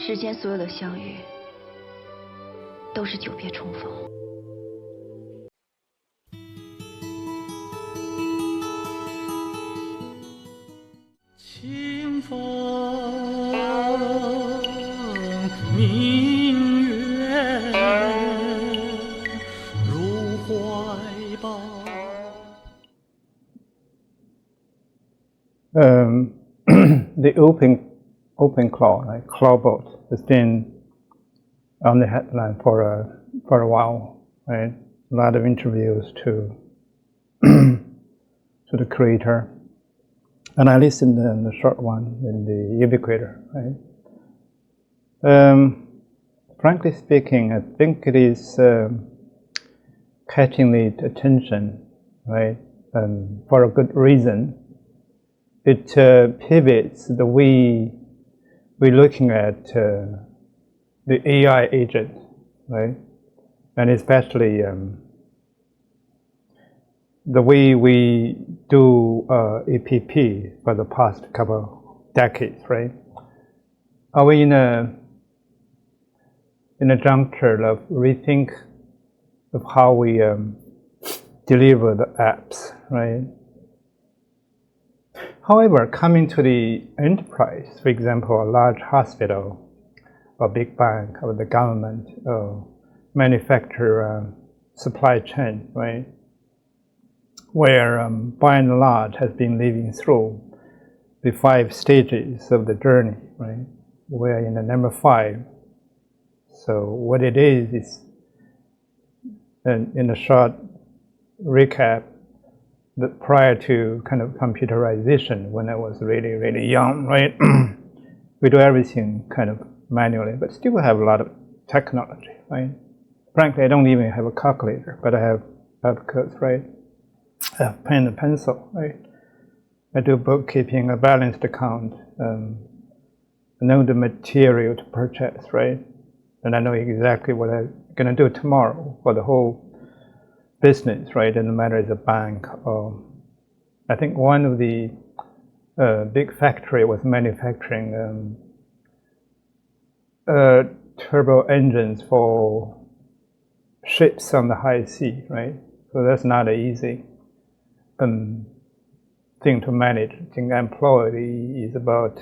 世间所有的相遇，都是久别重逢。清风明月如怀抱。The open cloud, like cloudboat, has been on the headline for a while, right? A lot of interviews to to the creator, and I listened to the short one in the Ubiquator, right? Frankly speaking, I think it is catching the attention, right? For a good reason. It pivots the way we're looking at the AI agent, right? And especially the way we do APP for the past couple decades, right? Are we in a juncture of rethink of how we deliver the apps, right? However, coming to the enterprise, for example, a large hospital, or big bank, or the government, or manufacturer supply chain, right? Where by and large has been living through the 5 stages of the journey, right? We're in the number 5. So what it is in a short recap, that prior to kind of computerization, when I was really, really young, right? We do everything kind of manually, but still have a lot of technology, right? Frankly, I don't even have a calculator, but I have abacus, right? I have pen and pencil, right? I do bookkeeping, a balanced account, I know the material to purchase, right? And I know exactly what I'm going to do tomorrow for the whole business, right? Doesn't matter it's a bank or I think one of the big factory was manufacturing turbo engines for ships on the high sea, right? So that's not an easy thing to manage. I think employee is about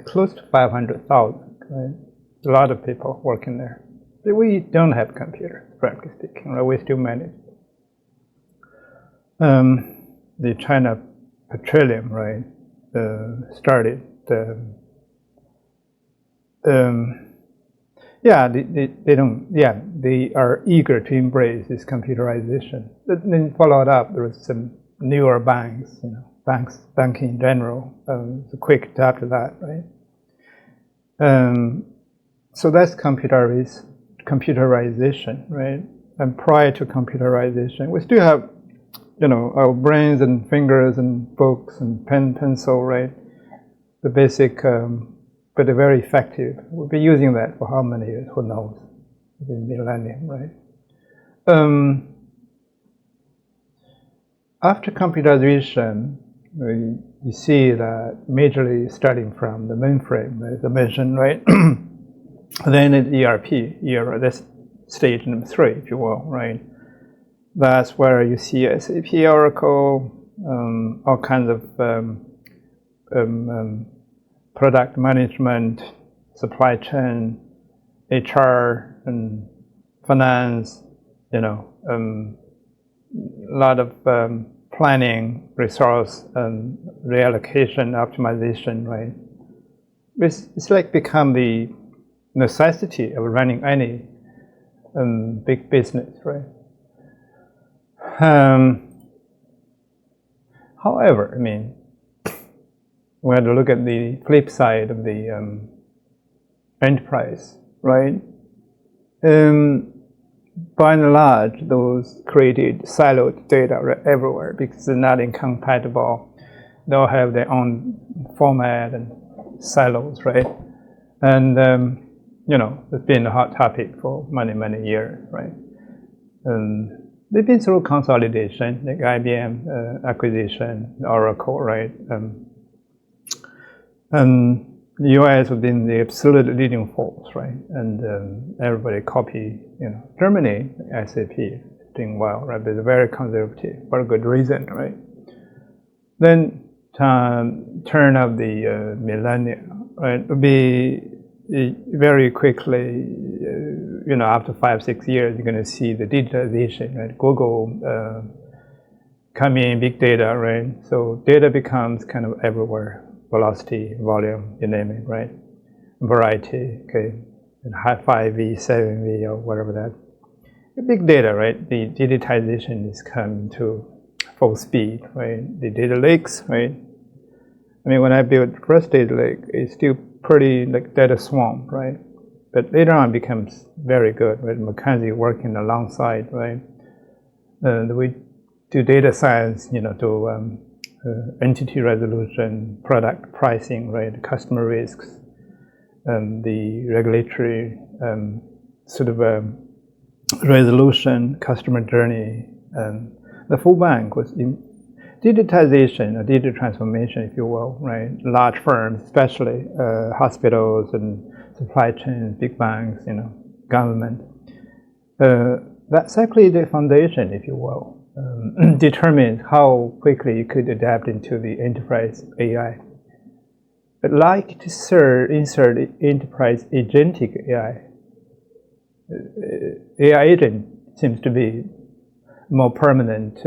close to 500,000, right? A lot of people working there. But we don't have computers, frankly speaking, right? We still manage. The China Petroleum, right, started. They are eager to embrace this computerization. But then followed up, there was some newer banks, banking in general, quick to after that, right? So that's computerization, right? And prior to computerization, we still have, our brains and fingers and books and pen, pencil, right? The basic, but they're very effective. We'll be using that for how many years? Who knows? The millennium, right? After computerization, you see that majorly starting from the mainframe, as I mentioned, right? Then it's ERP era, that's stage number 3, if you will, right? That's where you see SAP, Oracle, all kinds of product management, supply chain, HR, and finance, a lot of planning, resource, reallocation, optimization, right? It's like become the necessity of running any big business, right? However, we have to look at the flip side of the enterprise, right? By and large, those created siloed data everywhere because they're not incompatible. They'll have their own format and silos, right? And it's been a hot topic for many, many years, right? They've been through consolidation, like IBM acquisition, Oracle, right? US has been the absolute leading force, right? And everybody copy, Germany, SAP, doing well, right? But very conservative, for a good reason, right? Then turn of the millennium, right? Will be very quickly, after 5-6 years, you're going to see the digitalization, right? Google come in, big data, right? So data becomes kind of everywhere. Velocity, volume, you name it, right? Variety, okay, and 5V, 7V, or whatever that. The big data, right? The digitization is coming to full speed, right? The data lakes, right? I mean, when I built the first data lake, it's still pretty like data swamp, right? But later on, it becomes very good, right? McKinsey working alongside, right? We do data science, to entity resolution, product pricing, right, customer risks, the regulatory sort of resolution, customer journey. The full bank was in digitization, or digital transformation, if you will, right? Large firms, especially hospitals and supply chains, big banks, government. That's actually the foundation, if you will. Determines how quickly you could adapt into the enterprise AI. But like to insert enterprise agentic AI. AI agent seems to be more permanent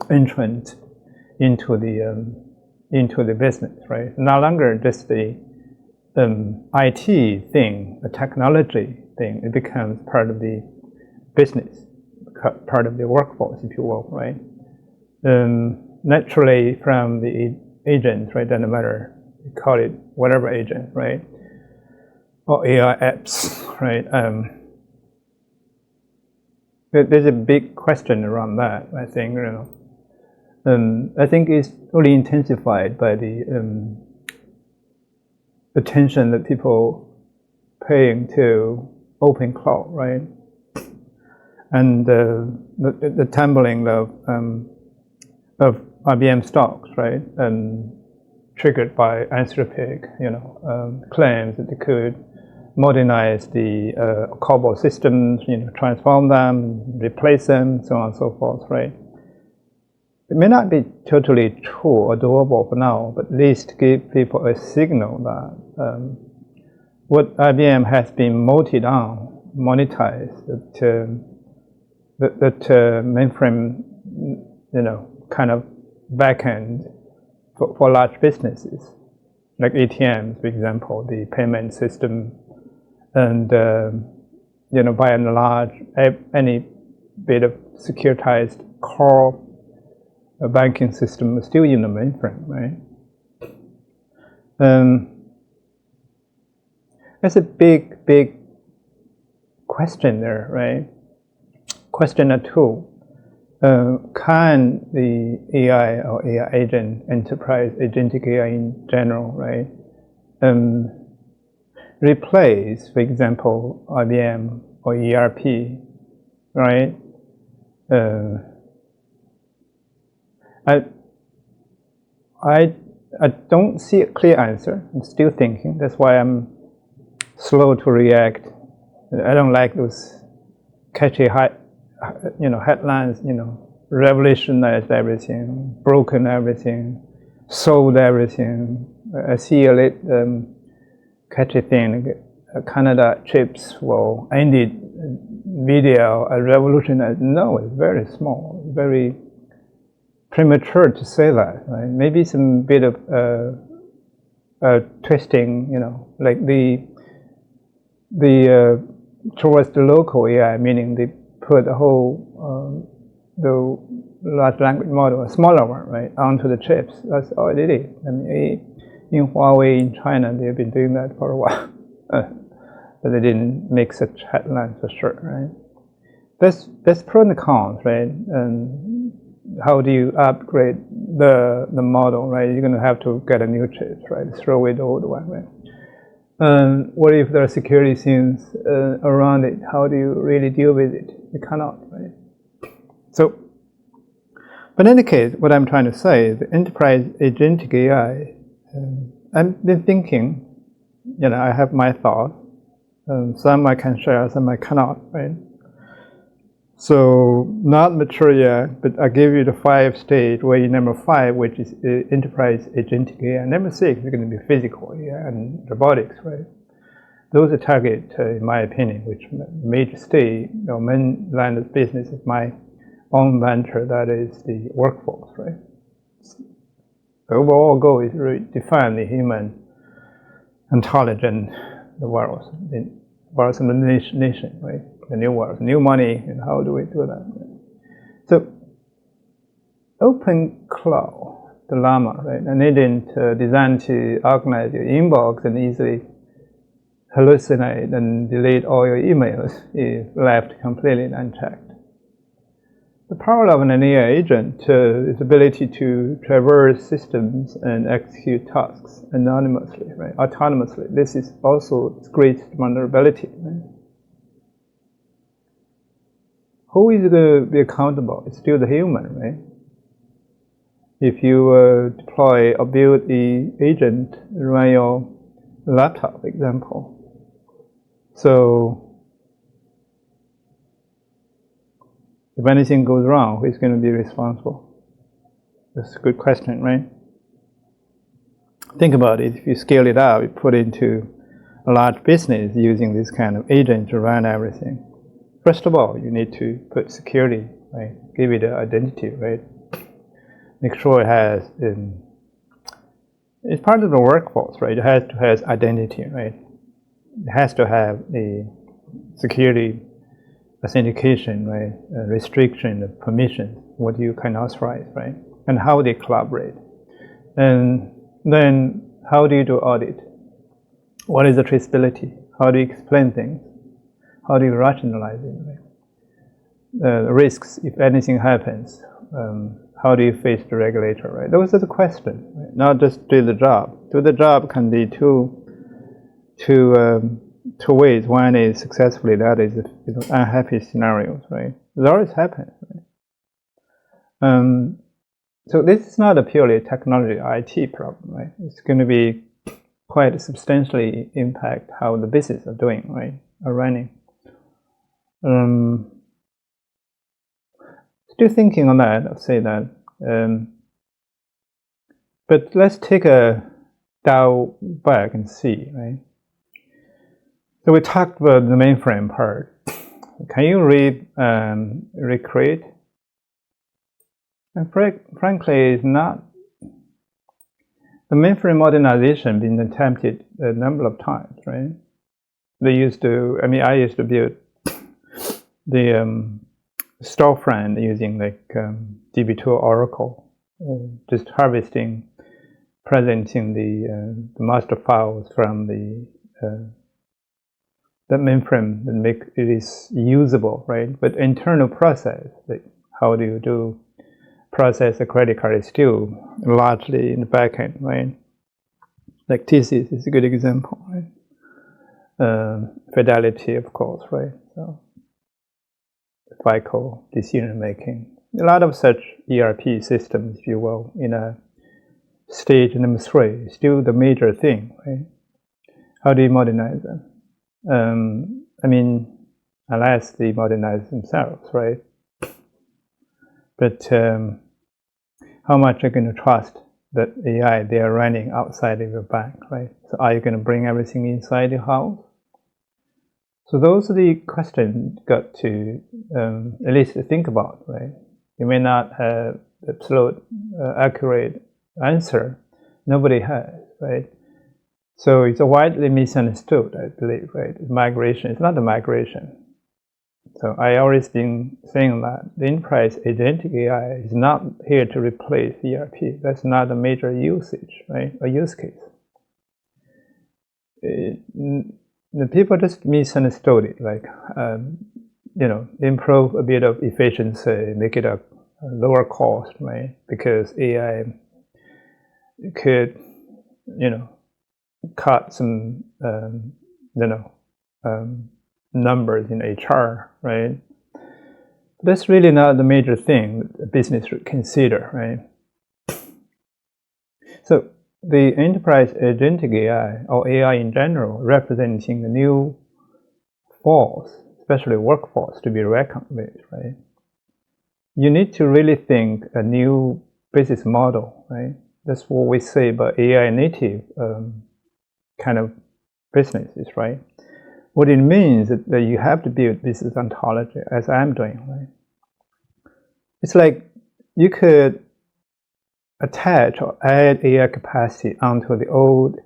entrant into the business, right? No longer just the IT thing, the technology thing. It becomes part of the business, part of the workforce, if you will, right? Naturally, from the agent, right? Doesn't matter, you call it whatever agent, right? Or AI apps, right? There's a big question around that. I think, I think it's only intensified by the attention that people paying to open cloud, right? And the tumbling of IBM stocks, right, and triggered by Anthropic, claims that they could modernize the COBOL systems, transform them, replace them, so on and so forth, right? It may not be totally true or doable for now, but at least give people a signal that what IBM has been monetized, that mainframe, kind of backend for large businesses, like ATMs, for example, the payment system, and by and large, any bit of securitized core banking system is still in the mainframe, right? That's a big question there, right? Question or two, can the AI or AI agent, enterprise agentic AI in general, right, replace, for example, IBM or ERP, right? I don't see a clear answer. I'm still thinking. That's why I'm slow to react. I don't like those catchy headlines, revolutionized everything, broken everything, sold everything. I see a little catchy thing, Canada chips will ended video, a revolutionized. No, it's very small, very premature to say that, right? Maybe some bit of twisting, like the towards the local AI, meaning they put the whole the large language model, a smaller one, right, onto the chips. That's all it is. I mean, in Huawei in China, they've been doing that for a while, but they didn't make such headlines for sure, right? That's pro and cons, right? And how do you upgrade the model, right? You're going to have to get a new chip, right? Throw away the old one, right? What if there are security things around it? How do you really deal with it? You cannot, right? So, but in any case, what I'm trying to say is the enterprise agentic AI, I've been thinking I have my thoughts. Some I can share, some I cannot, right? So not mature yet, but I give you the 5 stage, where number 5, which is enterprise agentic AI. Number 6 is going to be physical AI and robotics, right? Those are target, in my opinion, which major stage, main line of business is my own venture, that is the workforce, right? The overall goal is really define the human intelligent the world, the world and the nation, right? The new world, new money, and how do we do that? Right? So, open cloud dilemma, right? I didn't design to organize your inbox and easily hallucinate and delete all your emails if left completely unchecked. The power of an AI agent is ability to traverse systems and execute tasks anonymously, right? Autonomously. This is also its great vulnerability, right? Who is going to be accountable? It's still the human, right? If you deploy or build the agent run your laptop, for example. So if anything goes wrong, who's going to be responsible? That's a good question, right? Think about it. If you scale it out, you put it into a large business using this kind of agent to run everything. First of all, you need to put security, right? Give it an identity, right? Make sure it has, it's part of the workforce, right? It has to have identity, right? It has to have a security authentication, right? Restriction of permission, what you can authorize, right? And how they collaborate. And then how do you do audit? What is the traceability? How do you explain things? How do you rationalize it? Right? The risks, if anything happens, how do you face the regulator, right? Those are the questions, right? Not just do the job. Do the job can be two ways. One is successfully, that is unhappy scenarios, right? It always happens, right? So this is not a purely technology IT problem, right? It's going to be quite substantially impact how the business are doing, right? Are running. Still thinking on that, I'll say that. But let's take a dial back and see, right? So we talked about the mainframe part. Can you recreate? And frankly, it's not. The mainframe modernization been attempted a number of times, right? They used to, I used to build the storefront using like DB2 Oracle, just harvesting, presenting the master files from the mainframe and make it is usable, right? But internal process, like how do you do process a credit card is still largely in the back end, right? Like TCS is a good example, right? Fidelity, of course, right? So FICO, decision making. A lot of such ERP systems, if you will, in a stage number 3, still the major thing, right? How do you modernize them? Unless they modernize themselves, right? But how much are you going to trust that AI they are running outside of your bank, right? So are you going to bring everything inside your house? So those are the questions you got to at least think about, right? You may not have absolute accurate answer. Nobody has, right? So it's widely misunderstood, I believe, right? Migration, it's not a migration. So I always been saying that the enterprise agentic AI is not here to replace ERP. That's not a major usage, right? A use case. The people just misunderstood it, like, improve a bit of efficiency, make it a lower cost, right? Because AI could, cut some, numbers in HR, right? That's really not the major thing a business should consider, right? So the enterprise agentic AI, or AI in general, representing a new force, especially workforce, to be reckoned with, right? You need to really think a new business model, right? That's what we say about AI native kind of businesses, right? What it means is that you have to build business ontology, as I'm doing, right? It's like you could attach or add AI capacity onto the old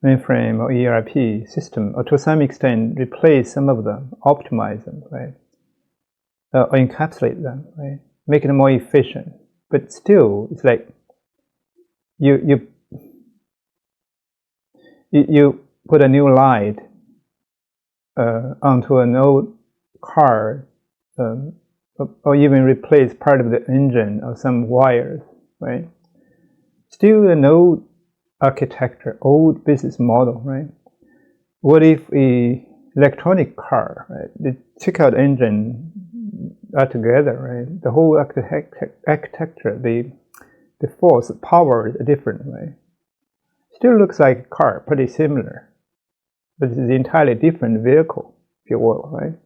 mainframe or ERP system, or to some extent replace some of them, optimize them, right? Or encapsulate them, right? Make it more efficient. But still, it's like you put a new light onto an old car, or even replace part of the engine or some wires, right? Still an old architecture, old business model, right? What if a electronic car, right? They took out engine altogether, right? The whole architecture, the force, the power is different, right? Still looks like a car, pretty similar, but it's an entirely different vehicle, if you will, right?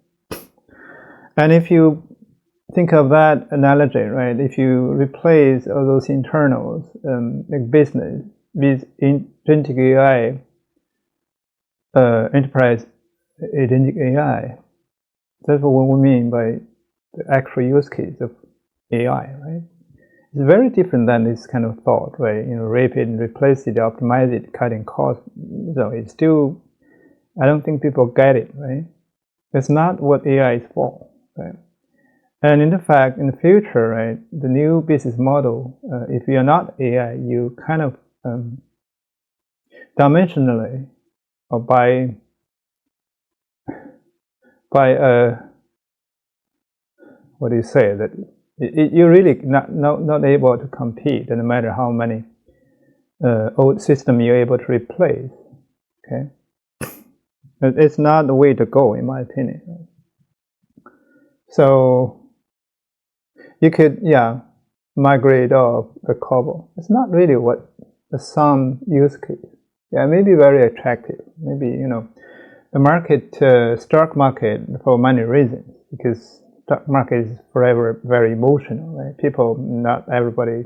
And if you think of that analogy, right? If you replace all those internals, like business, with agentic AI, enterprise agentic AI, that's what we mean by the actual use case of AI, right? It's very different than this kind of thought, right? Rape it and replace it, optimize it, cutting costs. So it's still, I don't think people get it, right? That's not what AI is for, right? And in fact, in the future, right, the new business model, if you're not AI, you kind of dimensionally, or by what do you say, that you're really not able to compete, no matter how many old system you're able to replace. Okay, it's not the way to go, in my opinion. So you could, migrate off the COBOL. It's not really what some use case. Yeah, it may be very attractive. Maybe, the market, stock market, for many reasons, because stock market is forever very emotional, right? People, not everybody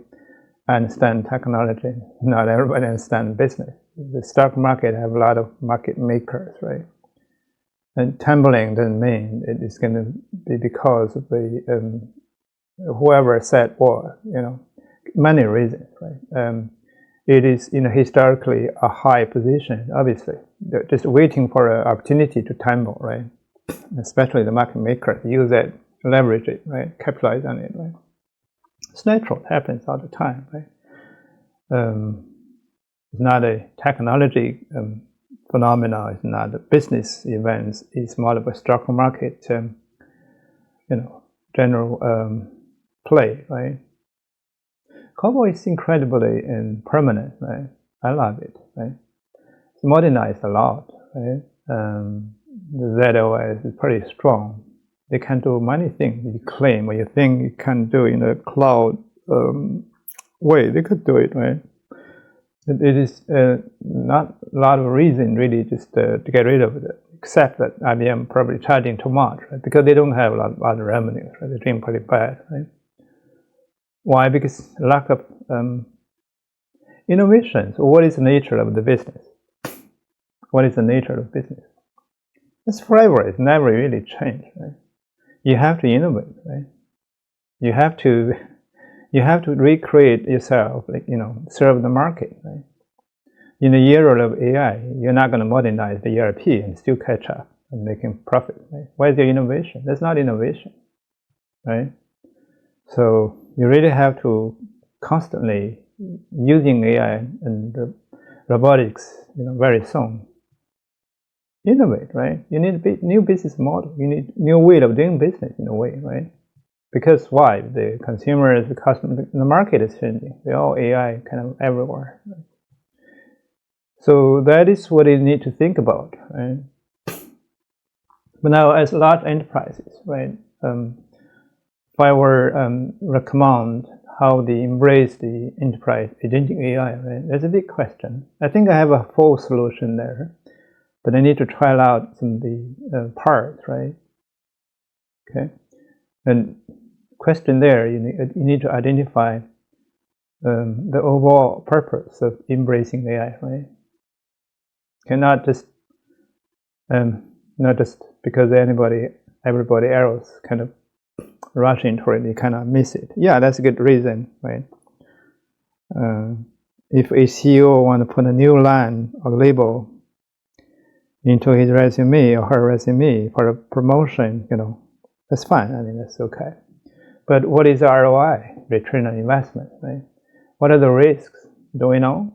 understand technology. Not everybody understand business. The stock market have a lot of market makers, right? And tumbling doesn't mean it's going to be because of the whoever said war, many reasons, right? It is, historically a high position, obviously. They're just waiting for an opportunity to tumble, right? Especially the market makers use that, leverage it, right? Capitalize on it, right? It's natural, it happens all the time, right? It's not a technology phenomena, it's not a business event, it's more of a stock market, general play, right? COBOL is incredibly permanent, right? I love it, right? It's modernized a lot, right? The ZOS is pretty strong. They can do many things you claim or you think you can do in a cloud way. They could do it, right? It is not a lot of reason really just to get rid of it, except that IBM probably charging too much, right? Because they don't have a lot of other revenues, right? They're doing pretty bad, right? Why? Because lack of innovation. So what is the nature of the business? What is the nature of business? It's forever. It's never really changed, right? You have to innovate, right? You have to recreate yourself, like, serve the market, right? In the era of AI, you're not going to modernize the ERP and still catch up and making profit, right? Why is there innovation? That's not innovation, right? So you really have to constantly using AI and robotics, very soon. Innovate, right? You need a new business model. You need new way of doing business in a way, right? Because why? The consumers, the customer, the market is changing. They're all AI kind of everywhere. Right? So that is what you need to think about, right? But now, as large enterprises, right? If I were recommend how they embrace the enterprise agentic AI, right? That's a big question. I think I have a full solution there, but I need to trial out some of the parts, right? Okay, and question there, you need to identify the overall purpose of embracing AI, right? Cannot just not just because everybody else kind of rush into it, you cannot miss it. Yeah, that's a good reason, right? If a CEO want to put a new line or label into his resume or her resume for a promotion, that's fine. I mean, that's okay. But what is the ROI, return on investment, right? What are the risks? Do we know?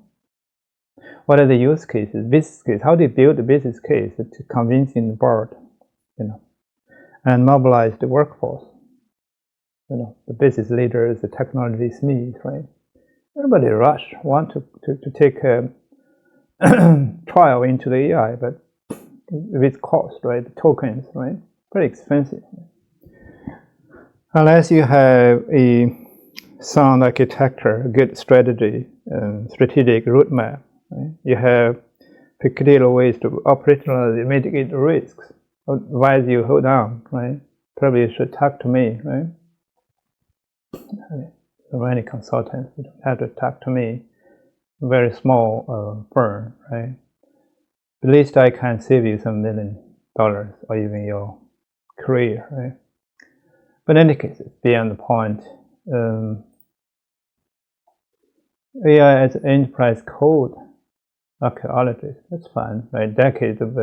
What are the use cases, business case? How do you build a business case to convincing the board, and mobilize the workforce? The business leaders, the technology SMEs, right? Everybody rush, want to take a trial into the AI, but with cost, right? The tokens, right? Pretty expensive. Unless you have a sound architecture, a good strategy, strategic roadmap, right? You have particular ways to operationalize, mitigate the risks. Otherwise, you hold on, right? Probably you should talk to me, right? So any consultants, you don't have to talk to me. Very small firm, right? At least I can save you some $1 million or even your career, right? But in any case, it's beyond the point. AI as enterprise code archaeologist, that's fun, right? Decades of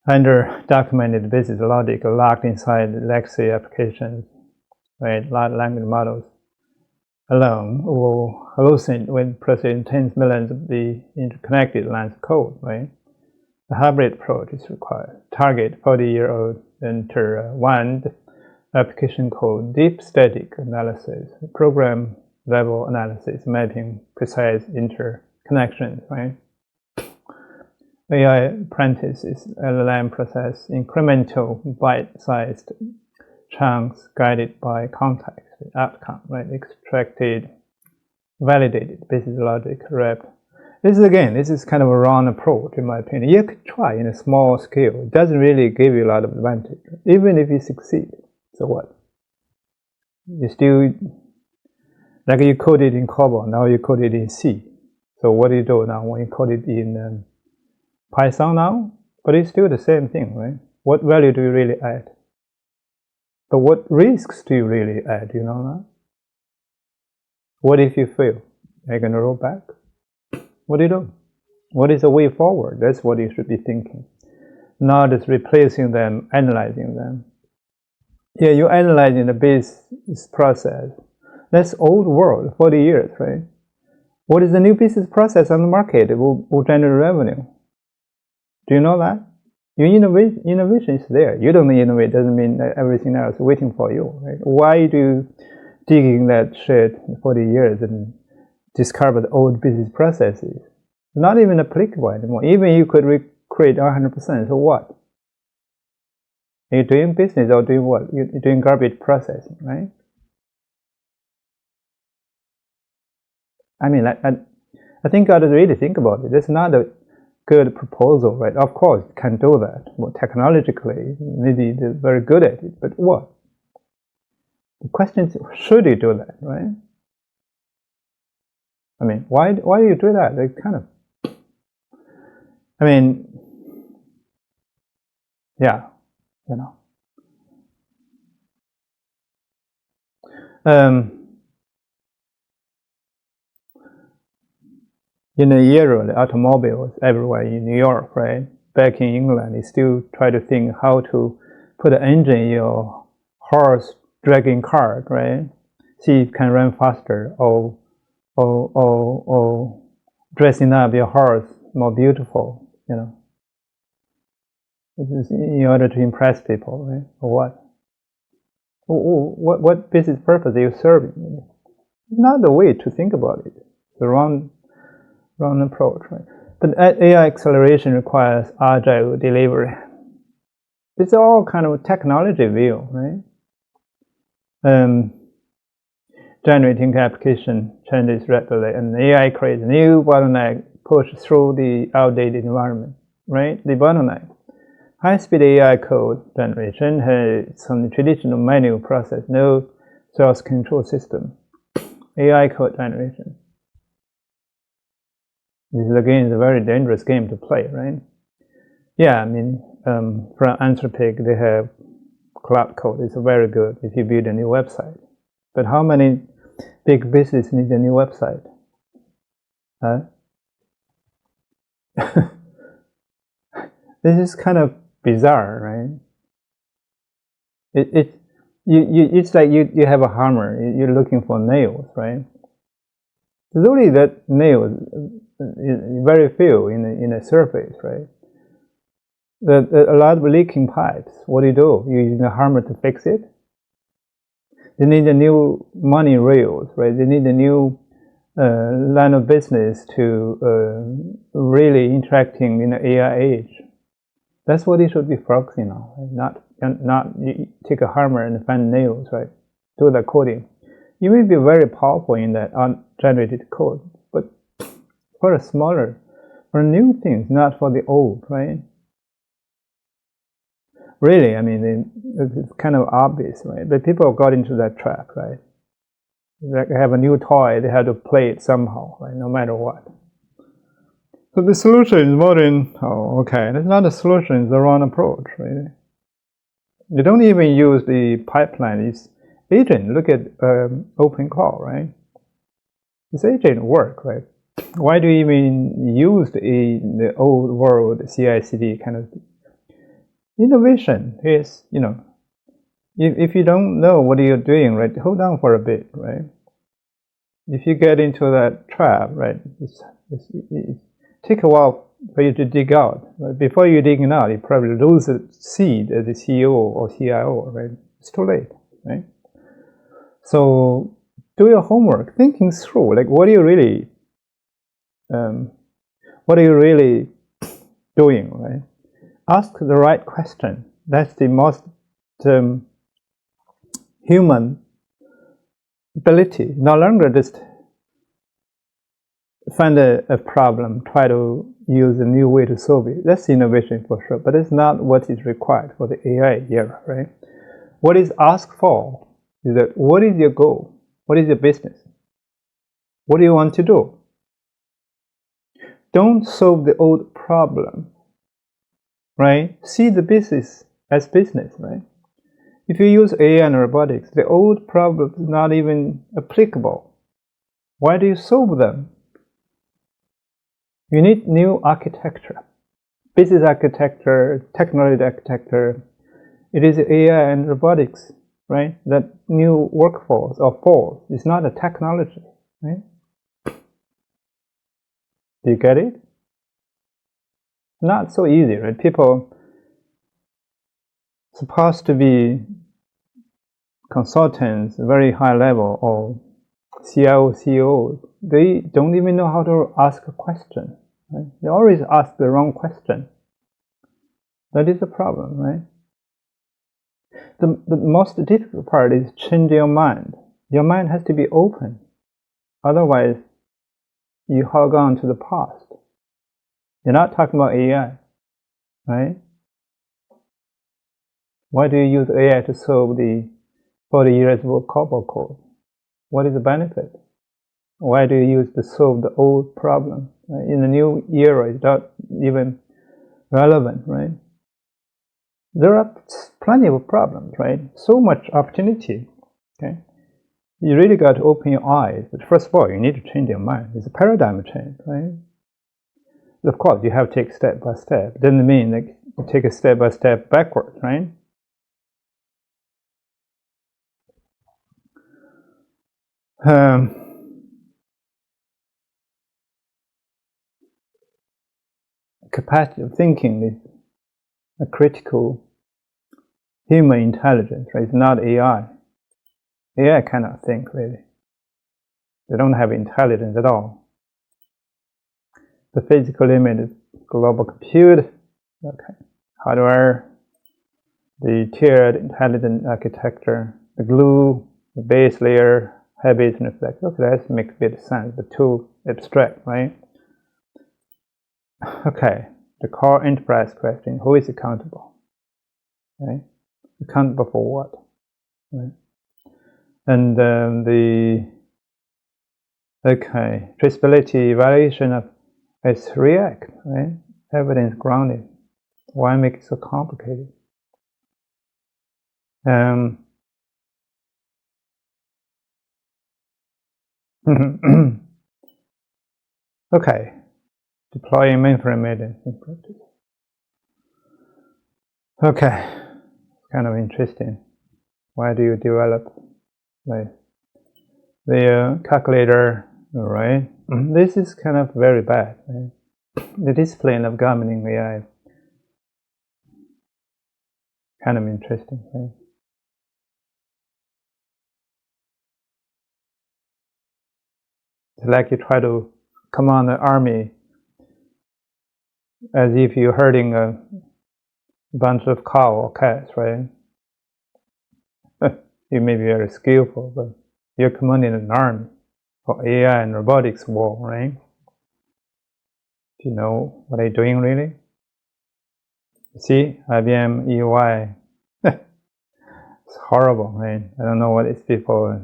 under-documented business logic locked inside legacy applications, right? Large language models alone will hallucinate when processing tens of millions of the interconnected lines of code, right? A hybrid approach is required. Target 40-year-old one application code, deep static analysis, program level analysis, mapping precise interconnections, right? AI apprentices LLM process incremental bite-sized chunks guided by context, outcome, right? Extracted, validated business logic, rep. This is kind of a wrong approach in my opinion. You could try in a small scale. It doesn't really give you a lot of advantage. Even if you succeed, so what? You still, like you code it in COBOL, now you code it in C. So what do you do now when you code it in Python now? But it's still the same thing, right? What value do you really add? But what risks do you really add, you know that? What if you fail? Are you going to roll back? What do you do? What is the way forward? That's what you should be thinking. Not just replacing them, analyzing them. Yeah, you're analyzing the business process. That's old world, 40 years, right? What is the new business process on the market? It will generate revenue. Do you know that? Your innovation is there. You don't innovate doesn't mean that everything else is waiting for you, right? Why do you dig in that shit 40 years and discover the old business processes? Not even applicable anymore. Even you could recreate 100%, so what? Are you doing business or doing what? You're doing garbage processing, right? I mean, I think I ought to really think about it. It's not a good proposal, right? Of course, you can do that. Well, technologically, maybe they're very good at it, but what? The question is, should you do that, right? I mean, why do you do that? They kind of, I mean, yeah, you know. In the era, the automobiles everywhere in New York, right? Back in England, they still try to think how to put an engine in your horse-dragging cart, right? See if it can run faster, or dressing up your horse more beautiful, you know. This is in order to impress people, right? Or what? What business purpose are you serving? It's not the way to think about it. It's the wrong approach, right? But AI acceleration requires agile delivery. It's all kind of technology view, right? generating application changes rapidly, and AI creates new bottleneck pushed through the outdated environment, right? The bottleneck. High-speed AI code generation has some traditional manual process, no source control system. AI code generation. This is again a very dangerous game to play, right? Yeah, I mean, from Anthropic, they have cloud code. It's very good if you build a new website. But how many big businesses need a new website? Huh? This is kind of bizarre, right? It's like you have a hammer. You're looking for nails, right? There's only that nails, very few in a surface, right? A lot of leaking pipes. What do? You use a hammer to fix it. They need a new money rails, right? They need a new line of business to really interacting in the AI age. That's what you should be focusing on, right? Not you take a hammer and find nails, right? Do the coding. You will be very powerful in that ungenerated code, but for new things, not for the old, right? Really, I mean, it's kind of obvious, right? But people got into that trap, right? They have a new toy, they have to play it somehow, right? No matter what. So the solution is more than, it's not a solution, it's the wrong approach, right? You don't even use the pipeline, it's agent. Look at OpenClaw, right? This agent work, right? Why do you even use the old world CI/CD kind of thing? Innovation is, if you don't know what you're doing, right, hold on for a bit, right? If you get into that trap, right, it take a while for you to dig out. Right? Before you dig it out, you probably lose a seed as the CEO or CIO, right? It's too late, right? So do your homework, thinking through, like what are you really doing, right? Ask the right question. That's the most human ability. No longer just find a problem, try to use a new way to solve it. That's innovation for sure, but it's not what is required for the AI era, right? What is asked for is that what is your goal? What is your business? What do you want to do? Don't solve the old problem, right? See the business as business, right? If you use AI and robotics, the old problem is not even applicable. Why do you solve them? You need new architecture, business architecture, technology architecture. It is AI and robotics, right? That new workforce or force is not a technology, right? Do you get it? Not so easy, right? People supposed to be consultants, very high level, or CIO, CEOs. They don't even know how to ask a question. Right? They always ask the wrong question. That is the problem, right? The most difficult part is change your mind. Your mind has to be open. Otherwise, you hog on to the past. You're not talking about AI, right? Why do you use AI to solve the 40 years of COBOL code? What is the benefit? Why do you use to solve the old problem? Right? In the new era, it's not even relevant, right? There are plenty of problems, right? So much opportunity, okay? You really got to open your eyes. But first of all, you need to change your mind. It's a paradigm change, right? Of course, you have to take step by step. It doesn't mean that you take a step by step backward, right? Capacity of thinking is a critical human intelligence, right? It's not AI. AI cannot think, really. They don't have intelligence at all. The physical limit is global compute, okay, hardware, the tiered intelligent architecture, the glue, the base layer, habits and reflex. Okay, that makes a bit of sense, but too abstract, right? Okay, the core enterprise question: who is accountable? Right? Accountable for what? Right? And traceability evaluation of its React, right? Evidence grounded. Why make it so complicated? Okay, deploying mainframe maintenance in practice. Okay, kind of interesting. Why do you develop the calculator, right? This is kind of very bad, right? The discipline of governing AI, kind of interesting, right? It's like you try to command an army as if you're herding a bunch of cow or cats, right? You may be very skillful, but you're commanding an army for AI and robotics war, right? Do you know what they're doing really? See, IBM, EY, it's horrible, right? I don't know what these people,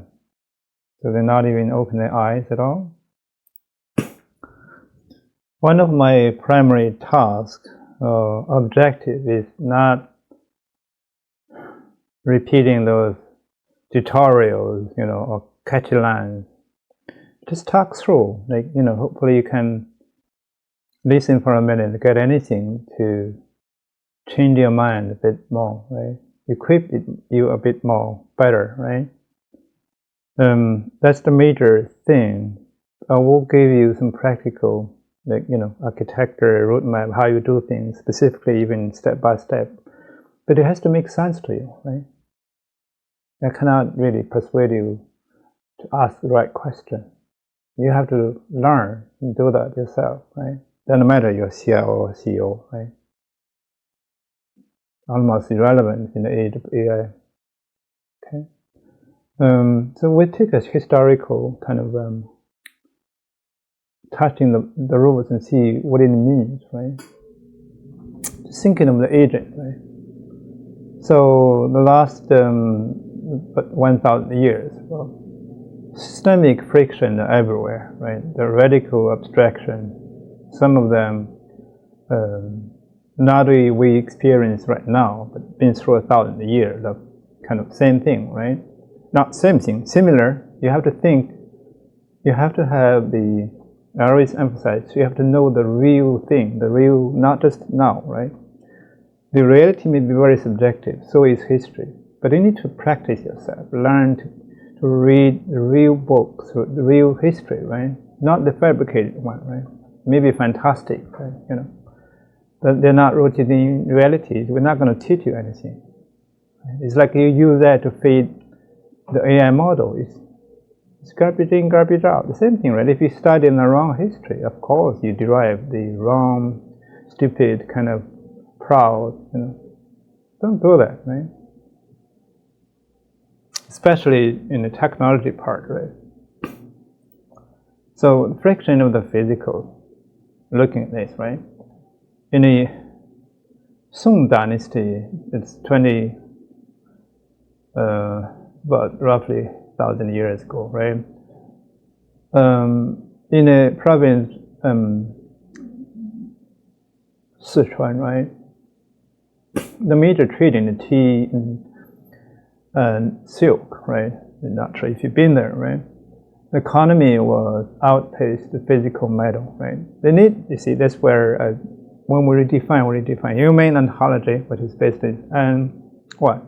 so they're not even open their eyes at all. One of my primary tasks or objective is not repeating those tutorials, or catchy lines. Just talk through, hopefully you can listen for a minute, get anything to change your mind a bit more, right? Equip you a bit more, better, right? That's the major thing. I will give you some practical, architecture, roadmap, how you do things, specifically even step by step. But it has to make sense to you, right? I cannot really persuade you to ask the right question. You have to learn and do that yourself, right? Doesn't matter you're CIO or CEO, right? Almost irrelevant in the age of AI. Okay. So we take a historical kind of touching the rules and see what it means, right? Just thinking of the agent, right? So the last 1,000 years, well, systemic friction everywhere, right? The radical abstraction, some of them not only we experience right now, but been through 1,000 years of kind of same thing, right? Not same thing, similar. You have to think, you have to have the, I always emphasize, you have to know the real thing, the real, not just now, right? The reality may be very subjective, so is history. But you need to practice yourself, learn to read the real books, the real history, right? Not the fabricated one, right? Maybe fantastic, right? But they're not rooted in reality. We're not going to teach you anything. Right? It's like you use that to feed the AI model. It's garbage in, garbage out. The same thing, right? If you study in the wrong history, of course you derive the wrong, stupid, kind of proud, Don't do that, right? Especially in the technology part, right? So the friction of the physical, looking at this, right? In the Song Dynasty, it's but roughly 1,000 years ago, right? In a province, Sichuan, right? The major trade in the tea and silk, right? I'm not sure if you've been there, right? The economy was outpaced the physical metal, right? They need, you see, that's where when we redefine human ontology, which is based in, what?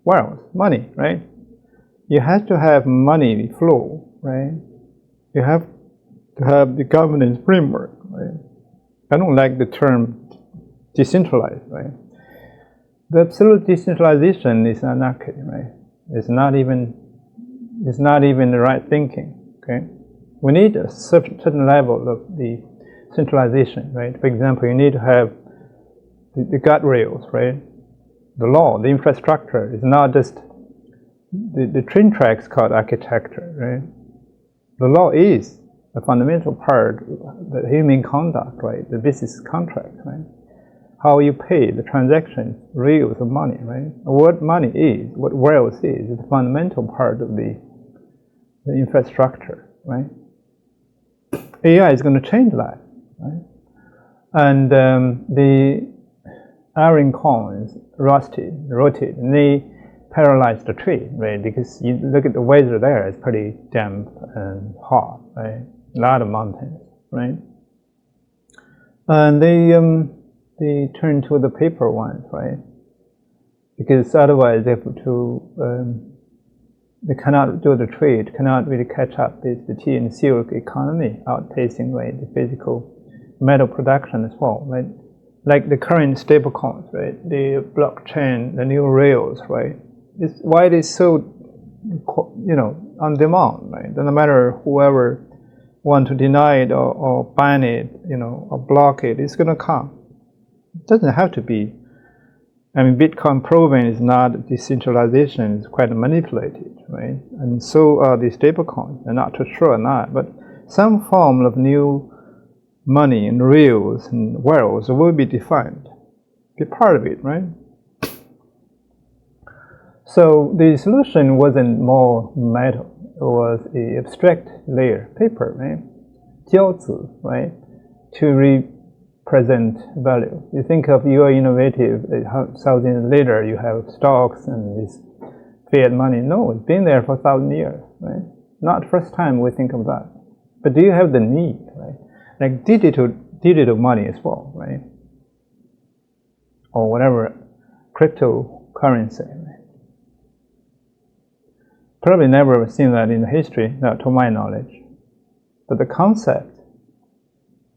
Wealth, money, right? You have to have money flow, right? You have to have the governance framework, right? I don't like the term decentralized, right? The absolute decentralization is anarchy, right? It's not even the right thinking, okay? We need a certain level of the centralization, right? For example, you need to have the guardrails, right? The law, the infrastructure is not just the train tracks called architecture, right? The law is a fundamental part of the human conduct, right? The business contract, right? How you pay the transaction, reals of money, right? What money is, what wealth is a fundamental part of the infrastructure, right? AI is going to change that, right? And the iron coins rotted, and they paralyzed the trade, right? Because you look at the weather there, it's pretty damp and hot, right? A lot of mountains, right? And they turn to the paper ones, right? Because otherwise they have to, they cannot do the trade, cannot really catch up with the tea and silk economy, outpacing, right, the physical metal production as well, right? Like the current stable coins, right? The blockchain, the new rails, right? It's why it is so, you know, on demand, right? No matter whoever want to deny it or ban it, you know, or block it, it's going to come. It doesn't have to be. I mean, Bitcoin proven is not decentralization; it's quite manipulated, right? And so are the stablecoins. I'm not too sure or not, but some form of new money and reals and wealth will be defined, be part of it, right? So the solution wasn't more metal; it was the abstract layer, paper, right? 胶子, right? To represent value. You think of your innovative, 1,000 later you have stocks and this fiat money. No, it's been there for 1,000 years, right? Not first time we think of that. But do you have the need, right? Like digital money as well, right? Or whatever, cryptocurrency, right? Probably never seen that in history, not to my knowledge. But the concept,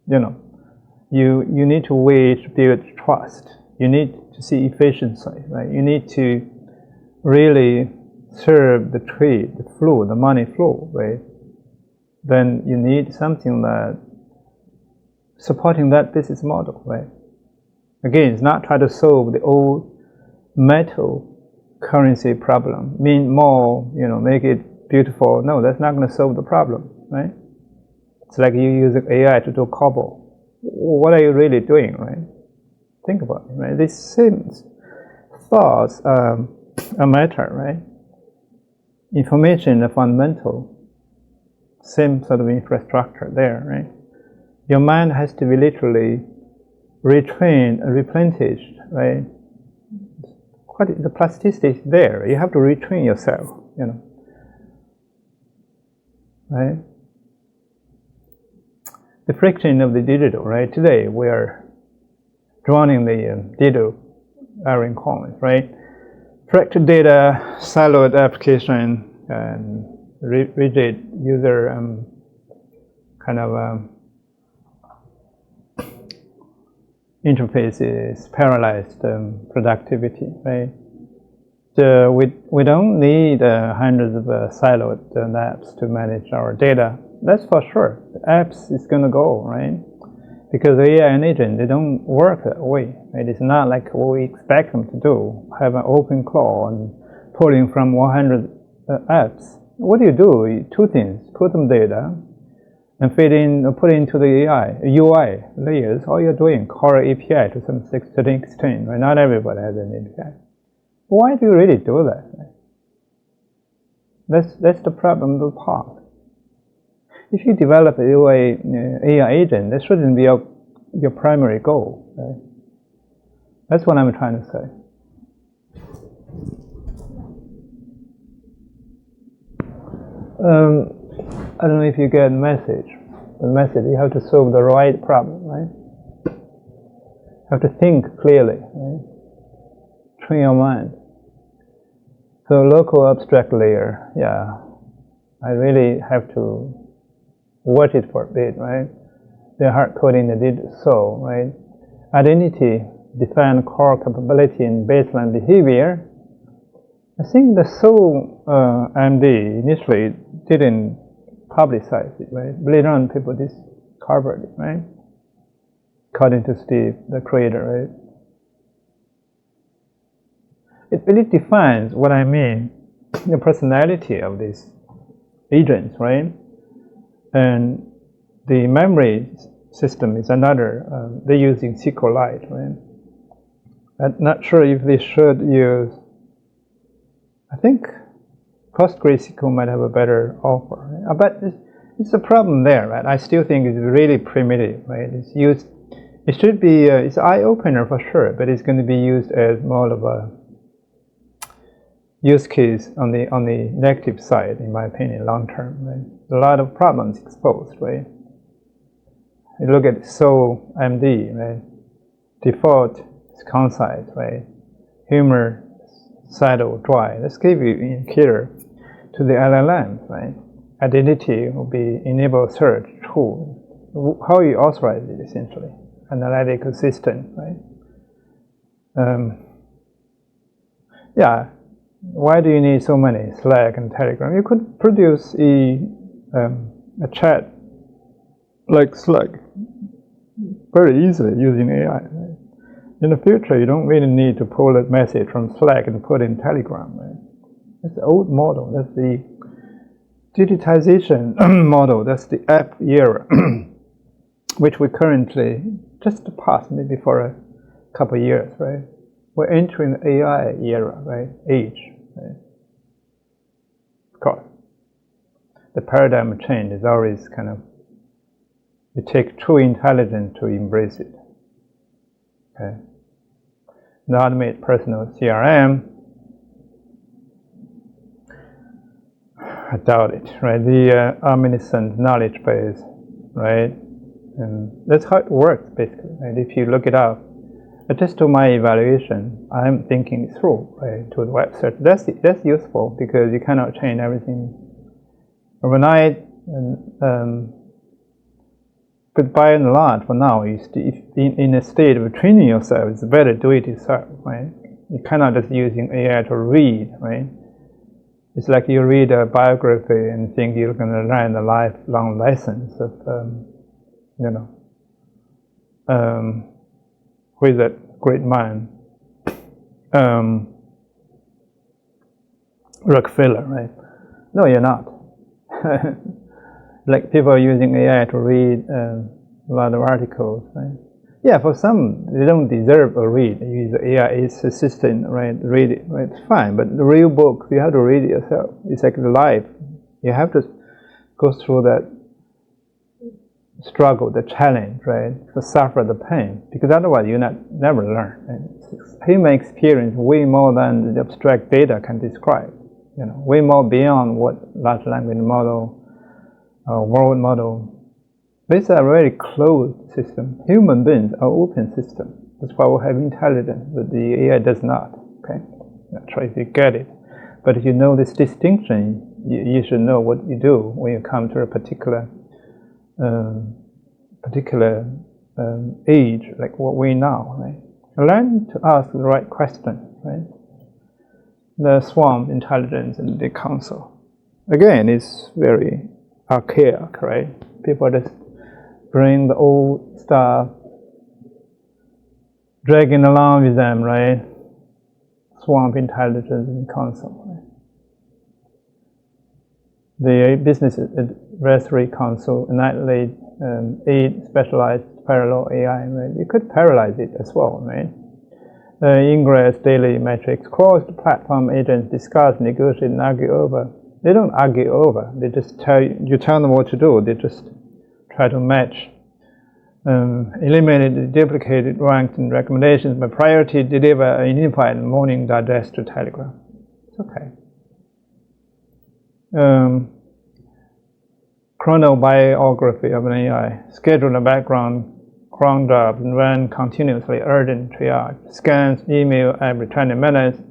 you know, you need to build trust. You need to see efficiency, right? You need to really serve the trade, the flow, the money flow, right? Then you need something that supporting that business model, right? Again, it's not try to solve the old metal currency problem, mean more, you know, make it beautiful. No, that's not going to solve the problem, right? It's like you use AI to do COBOL. What are you really doing, right? Think about it, right? These same thoughts are matter, right? Information is fundamental. Same sort of infrastructure there, right? Your mind has to be literally retrained and replenished, right? What the plasticity is there. You have to retrain yourself, you know, right? The friction of the digital, right? Today we are drowning the digital iron coins, right? Fractured data, siloed application, and rigid user kind of interfaces, paralyzed productivity, right? So we don't need hundreds of siloed apps to manage our data. That's for sure. The apps is going to go, right? Because AI and agent, they don't work that way. Right? It's not like what we expect them to do, have an open claw and pulling from 100 apps. What do? Two things: put them data and put into the AI, UI layers. All you're doing, call API to some certain extent. Right? Not everybody has an API. Why do you really do that? Right? That's the problem of the past. If you develop an AI agent, that shouldn't be your primary goal. Right? That's what I'm trying to say. I don't know if you get the message. The message, you have to solve the right problem, right? You have to think clearly, right? Train your mind. So local abstract layer, yeah, I really have to watch it for a bit, right? The hard coding that did so, right? Identity, define core capability and baseline behavior. I think the Seoul MD initially didn't publicize it, right? Later on, people discovered it, right? According to Steve, the creator, right? It really defines what I mean the personality of these agents, right? And the memory system is another. They're using SQLite, right? I'm not sure if they should use. I think PostgreSQL might have a better offer, right? But it's a problem there, right? I still think it's really primitive, right? It's used. It should be. It's eye opener for sure, but it's going to be used as more of a use case on the negative side, in my opinion, long term. Right? A lot of problems exposed, right? You look at SOAMD, right? Default is concise, right? Humor, saddle, dry. Let's give you indicator to the LLM, right? Identity will be enable search, true. How you authorize it, essentially. Analytical system, right? Yeah. Why do you need so many Slack and Telegram? You could produce a chat like Slack very easily using AI. Right? In the future, you don't really need to pull a message from Slack and put in Telegram. Right? That's the old model. That's the digitization model. That's the app era, which we currently just passed maybe for a couple of years, right? We're entering the AI era, right? Age, right? Of course. The paradigm change is always kind of, you take true intelligence to embrace it, okay? The automate personal CRM, I doubt it, right? The omniscient knowledge base, right? And that's how it works, basically, right? If you look it up, just to my evaluation, I'm thinking it through, right, to the web search. That's useful because you cannot change everything overnight. And, but by and large, for now, in a state of training yourself, it's better do it yourself, right? You cannot just using AI to read, right? It's like you read a biography and think you're going to learn the lifelong lessons of, with that great man, Rockefeller, right? No, you're not. Like people are using AI to read a lot of articles, right? Yeah, for some, they don't deserve a read. You use the AI assistant, right? Read it, right? It's fine, but the real book, you have to read it yourself. It's like the life. You have to go through that struggle, the challenge, right? To suffer the pain, because otherwise you never learn. Right? Human experience way more than the abstract data can describe. Way more beyond what large language model, world model. These are very closed system. Human beings are open system. That's why we have intelligence, but the AI does not. Okay, not sure if you get it, but if you know this distinction, you should know what you do when you come to a particular age, like what we now, right? Learn to ask the right question, right? The swarm intelligence and the council. Again, it's very archaic, right? People just bring the old stuff, dragging along with them, right? Swamp intelligence and council, right? The business advisory council nightly 8 specialized parallel AI, right? You could parallelize it as well, right? Ingress daily metrics, cross-platform agents discuss, negotiate, and argue over. They don't argue over. They just tell you tell them what to do. They just try to match, eliminate the duplicated ranked and recommendations by priority, deliver a unified morning digest to Telegram. It's okay. Chronobiography of an AI. Schedule the background cron jobs and run continuously urgent triage. Scans email every 20 minutes.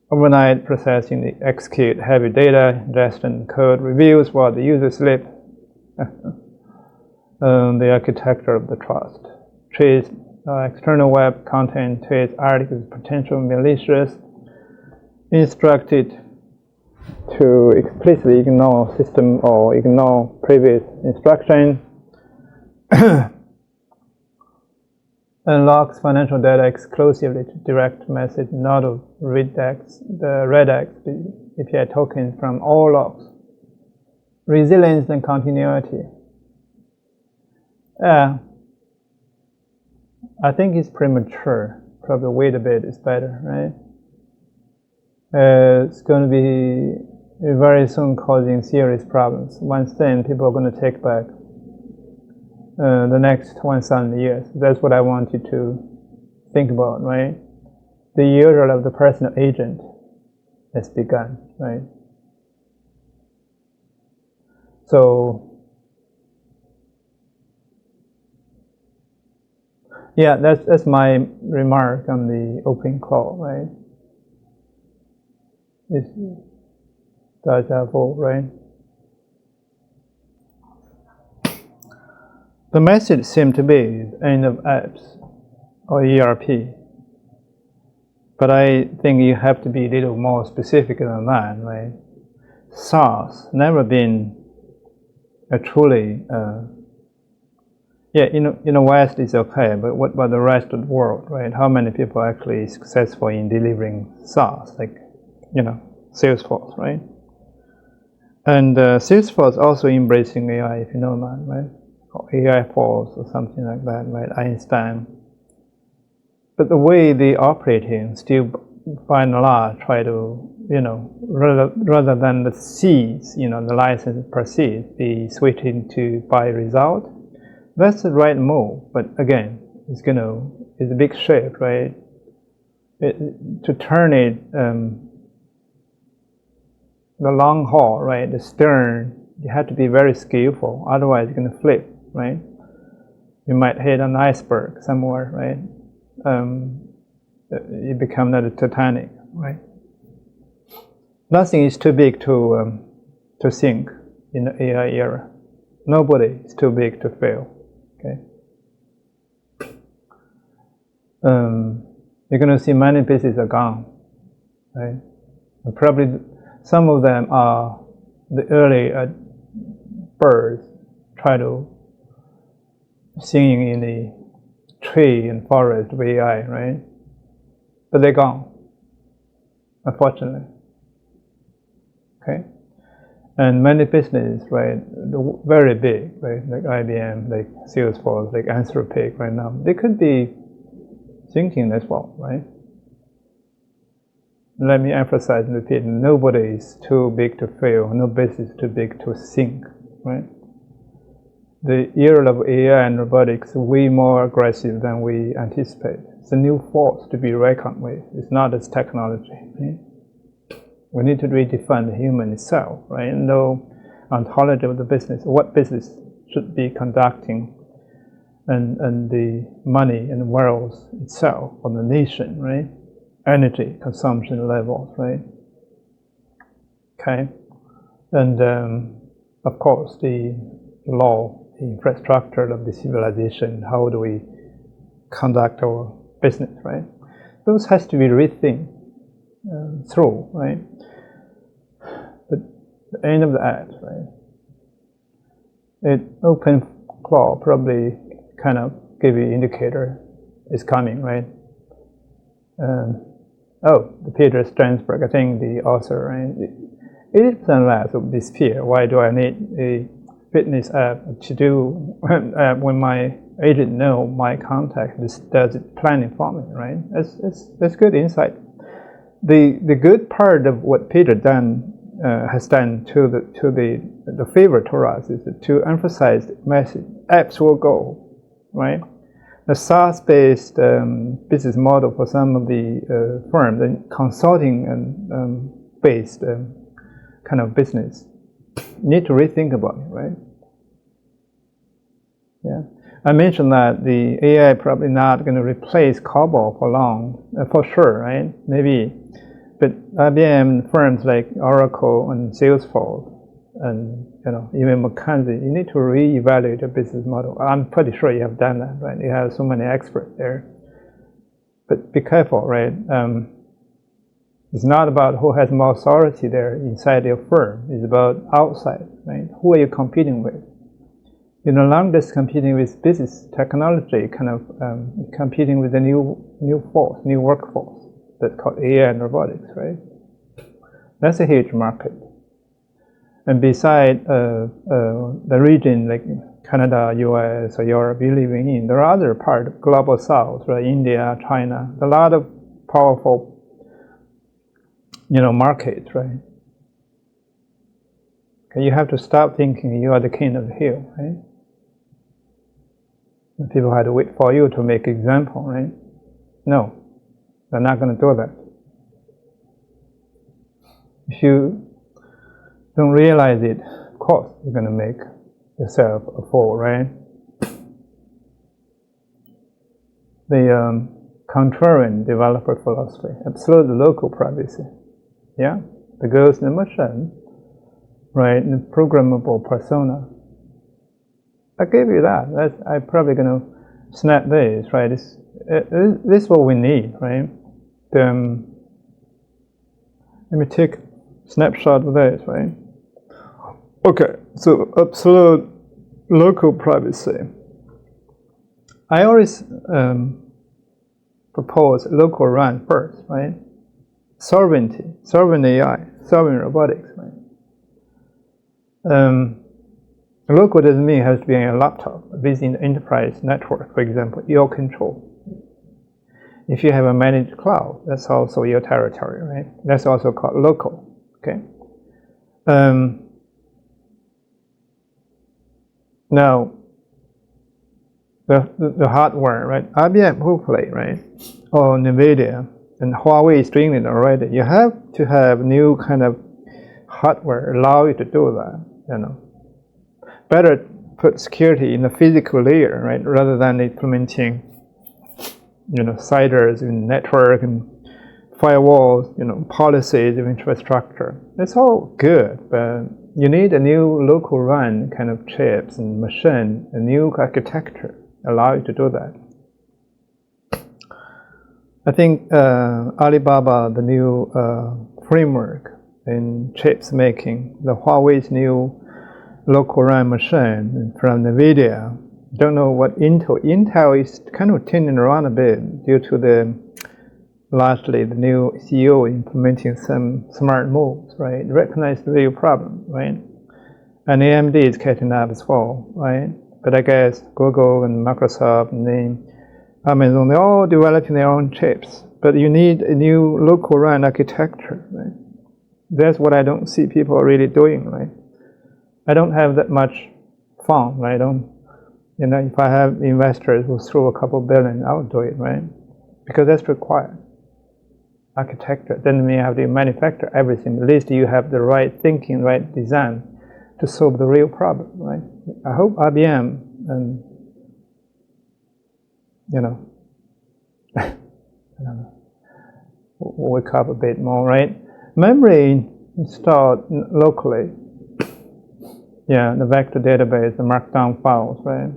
Overnight processing, execute heavy data, ingestion code reviews while the user sleep. The architecture of the trust. Trace external web content, trace articles potential malicious. Instructed to explicitly ignore system or ignore previous instruction. unlocks financial data exclusively to direct message, not to the redax API tokens from all logs. Resilience and continuity. I think it's premature. Probably wait a bit is better, right? It's going to be very soon causing serious problems. Once then, people are going to take back the next 1,000 years. That's what I want you to think about, right? The era of the personal agent has begun, right? So, yeah, that's my remark on the open call, right? It's deja vu, right? The message seemed to be end of apps or ERP, but I think you have to be a little more specific than that, right? SAAS never been a truly in the West it's okay, but what about the rest of the world, right? How many people are actually successful in delivering SaaS, like, Salesforce, right? And Salesforce also embracing AI, if you know that, right? Or AI Force or something like that, right? Einstein. But the way they operating still, by and large, try to, rather than the seeds, the license per seed, be switching to by result. That's the right move, but again, it's a big shift, right? To turn it the long haul, right? The stern, you have to be very skillful, otherwise you're going to flip, right? You might hit an iceberg somewhere, right? You become that Titanic, right? Nothing is too big to sink in the AI era. Nobody is too big to fail. Okay. You're going to see many businesses are gone, right? And probably some of them are the early birds try to sing in the tree and forest of AI, right? But they're gone, unfortunately. Okay. And many businesses, right, very big, right, like IBM, like Salesforce, like Anthropic right now, they could be thinking as well, right? Let me emphasize and repeat, nobody is too big to fail, no business is too big to sink, right? The era of AI and robotics is way more aggressive than we anticipate. It's a new force to be reckoned with. It's not as technology, right? We need to redefine the human itself, right? And know ontology of the business, what business should be conducting, and the money and wealth itself of the nation, right? Energy consumption levels, right? Okay, and of course the law, the infrastructure of the civilization. How do we conduct our business, right? Those has to be rethink through, right? But the end of that, right? Open claw probably kind of give you indicator is coming, right? The Peter Strasberg, I think the author, right? 80% less will disappear. Why do I need a fitness app to do when my agent know my contact does it planning for me, right? That's good insight. The good part of what Peter has done to the favor to us is to emphasize the message. Apps will go, right? The SaaS-based business model for some of the firms and consulting and based kind of business need to rethink about it, right? Yeah, I mentioned that the AI probably not going to replace COBOL for long, for sure, right? Maybe, but IBM firms like Oracle and Salesforce and even McKinsey, you need to reevaluate your business model. I'm pretty sure you have done that, right? You have so many experts there, but be careful, right? It's not about who has more authority there inside your firm. It's about outside, right? Who are you competing with? you no longer just competing with business technology, kind of competing with a new force, new workforce that's called AI and robotics, right? That's a huge market. And beside the region like Canada, US, or Europe you're living in, there are other parts of global south, right? India, China, a lot of powerful, markets, right? Okay, you have to stop thinking you are the king of the hill, right? And people had to wait for you to make example, right? No, they're not going to do that. If you don't realize it, of course you're going to make yourself a fool, right? The contrarian developer philosophy, absolute local privacy, yeah, the ghost in the machine, right? And the programmable persona. I gave you that. I'm probably going to snap this, right? This is what we need, right? Let me take a snapshot of this, right? Okay, so absolute local privacy. I always propose local run first, right? Sovereignty, sovereign AI, sovereign robotics, right? Local doesn't mean it has to be on a laptop. Within the enterprise network, for example, your control. If you have a managed cloud, that's also your territory, right? That's also called local, okay? Now, the hardware, right? IBM hopefully, right? Or NVIDIA and Huawei is doing it already. You have to have new kind of hardware allow you to do that, Better put security in the physical layer, right? Rather than implementing, CIDRs in network and firewalls, policies of infrastructure. It's all good, but you need a new local run kind of chips and machine, a new architecture allow you to do that. I think Alibaba, the new framework in chips making, the Huawei's new local run machine from NVIDIA, don't know what Intel is kind of turning around a bit due to largely the new CEO implementing some smart moves, right? Recognize the real problem, right? And AMD is catching up as well, right? But I guess Google and Microsoft and then Amazon, they're all developing their own chips. But you need a new local run architecture, right? That's what I don't see people really doing, right? I don't have that much fun, right? If I have investors who throw a couple billion, I'll do it, right? Because that's required. Architecture doesn't mean you have to manufacture everything. At least you have the right thinking, right design to solve the real problem, right? I hope IBM and, I don't know, wake up a bit more, right? Memory installed locally. Yeah, the vector database, the markdown files, right?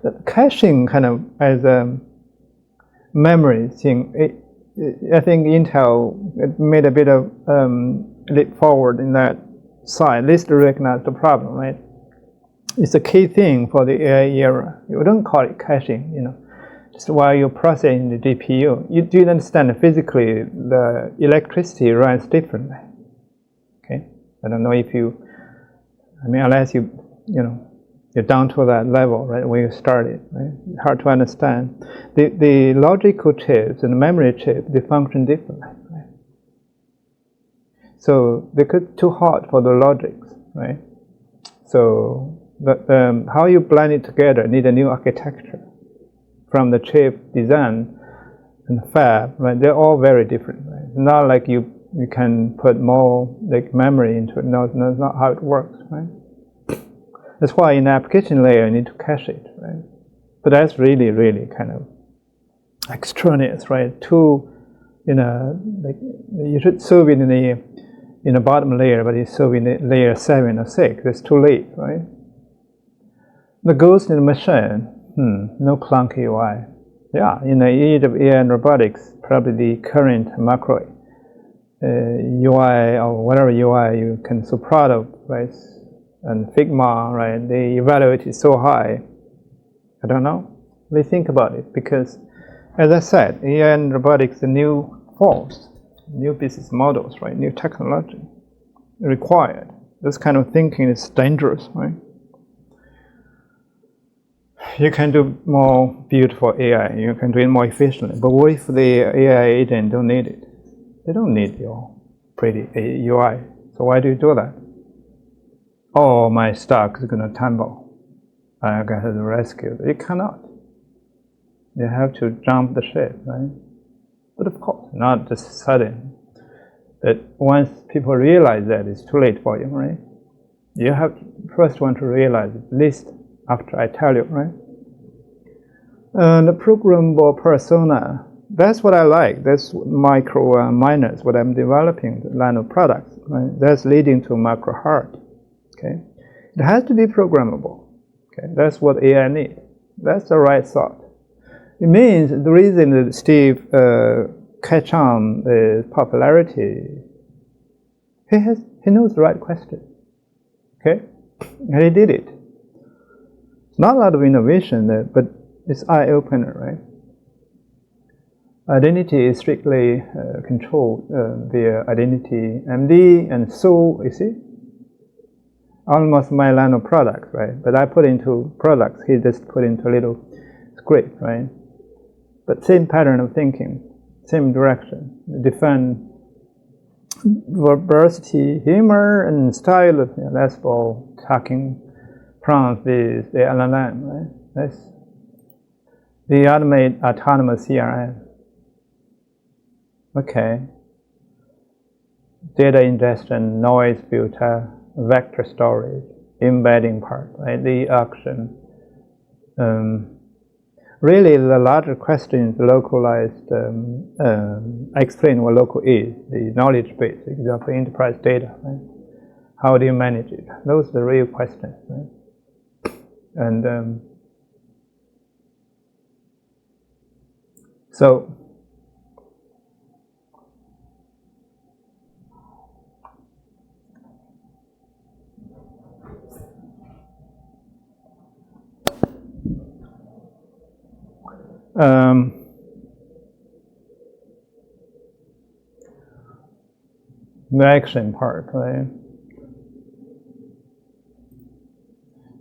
The caching kind of as a memory thing, I think Intel made a bit of leap forward in that side, at least to recognize the problem, right? It's a key thing for the AI era. You don't call it caching, just while you're processing the GPU. You do understand that physically the electricity runs differently. Okay? I don't know if unless you're down to that level, right, when you started, right? Hard to understand. The logical chips and the memory chips, they function differently, right? So they could too hard for the logics, right? So how you blend it together need a new architecture. From the chip design and the fab, right? They're all very different, right? Not like you can put more like memory into it. No, that's not how it works, right? That's why in the application layer you need to cache it, right? But that's really, really kind of extraneous, right? You should solve it in the bottom layer, but you solve it in layer 7 or 6. That's too late, right? The ghost in the machine. No clunky UI. Yeah, in the age of AI and robotics, probably the current macro UI or whatever UI you can so proud of, right? And Figma, right? The evaluate is so high. I don't know. We think about it because, as I said, AI and robotics are new force, new business models, right? New technology required. This kind of thinking is dangerous, right? You can do more beautiful AI. You can do it more efficiently. But what if the AI agent don't need it? They don't need your pretty UI. So why do you do that? Oh, my stock is going to tumble. I got to rescue. You cannot. You have to jump the ship, right? But of course, not just sudden. That once people realize that, it's too late for you, right? You have to first want to realize it, at least after I tell you, right? The programmable persona, that's what I like. That's micro miners, what I'm developing, the line of products, right? That's leading to macro heart, okay? It has to be programmable, okay? That's what AI needs. That's the right thought. It means the reason that Steve catch on the popularity, he knows the right question, okay? And he did it. Not a lot of innovation there, but it's eye-opener, right? Identity is strictly controlled via identity MD and soul, you see? Almost my line of product, right? But I put into products, he just put into a little script, right? But same pattern of thinking, same direction. Defend verbosity, humor, and style of that's all talking from the LLM, right? That's the autonomous CRM. Okay. Data ingestion, noise filter, vector storage, embedding part, right? The action. Really, the larger question is localized. Explain what local is, the knowledge base, example, enterprise data, right? How do you manage it? Those are the real questions, right? And so, the action part, right?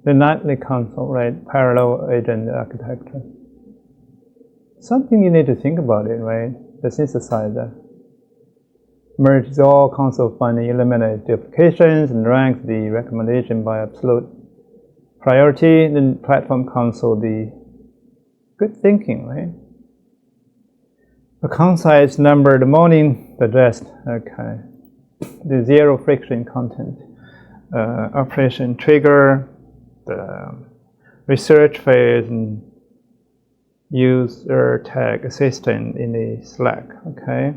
The nightly console, right? Parallel agent architecture. Something you need to think about it, right? The synthesizer merges all console finding, eliminates duplications, and ranks the recommendation by absolute priority. Then platform console, the good thinking, right? The concise number, the morning, the rest, okay. The zero friction content, operation trigger, the research phase, and user tag assistant in the Slack, okay?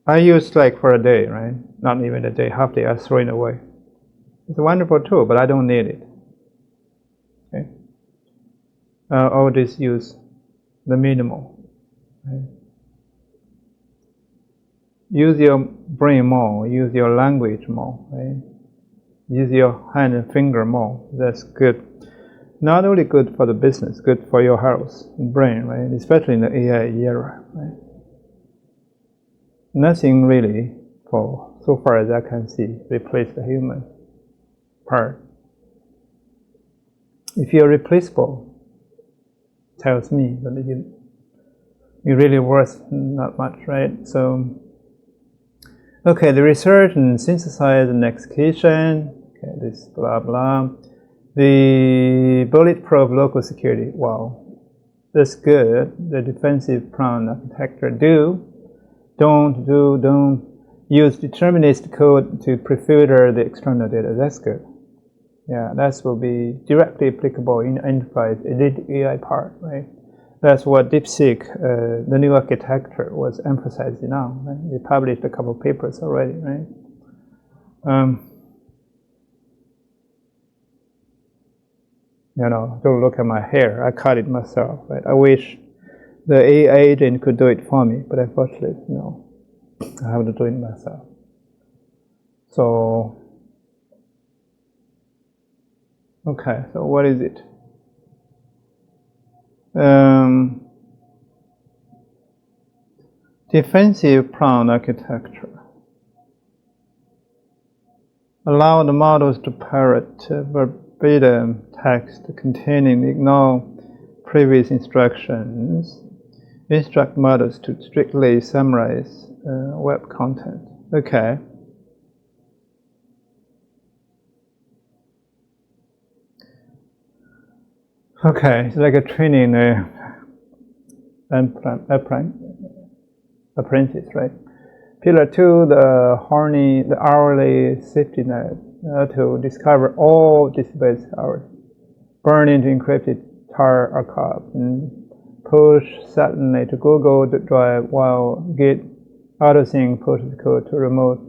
I use Slack for a day, right? Not even a day, half day, I throw it away. It's a wonderful tool, but I don't need it, okay? Always use the minimal, right? Use your brain more, use your language more, right? Use your hand and finger more. That's good. Not only good for the business, good for your health and brain, right? Especially in the AI era, right? Nothing really, for so far as I can see, replace the human part. If you're replaceable, tells me that you're really worth not much, right? So, okay, the research and synthesize and execution, okay, this blah blah. The bulletproof local security, wow, that's good. The defensive prompt architecture, don't use deterministic code to prefilter the external data, that's good. Yeah, that will be directly applicable in enterprise elite AI part, right? That's what DeepSeek, the new architecture, was emphasizing now, right? They published a couple of papers already, right? You know, don't look at my hair. I cut it myself, right? I wish the AI agent could do it for me, but unfortunately, no. I have to do it myself. So, okay, so what is it? Defensive prompt architecture. Allow the models to parrot verbatim text containing ignore previous instructions. Instruct models to strictly summarize web content. Okay. Okay, it's like a training apprentice, right? Pillar 2, the hourly safety net to discover all database hours, burn into encrypted tar archive, and push suddenly to Google Drive while Git autosync pushes code to remote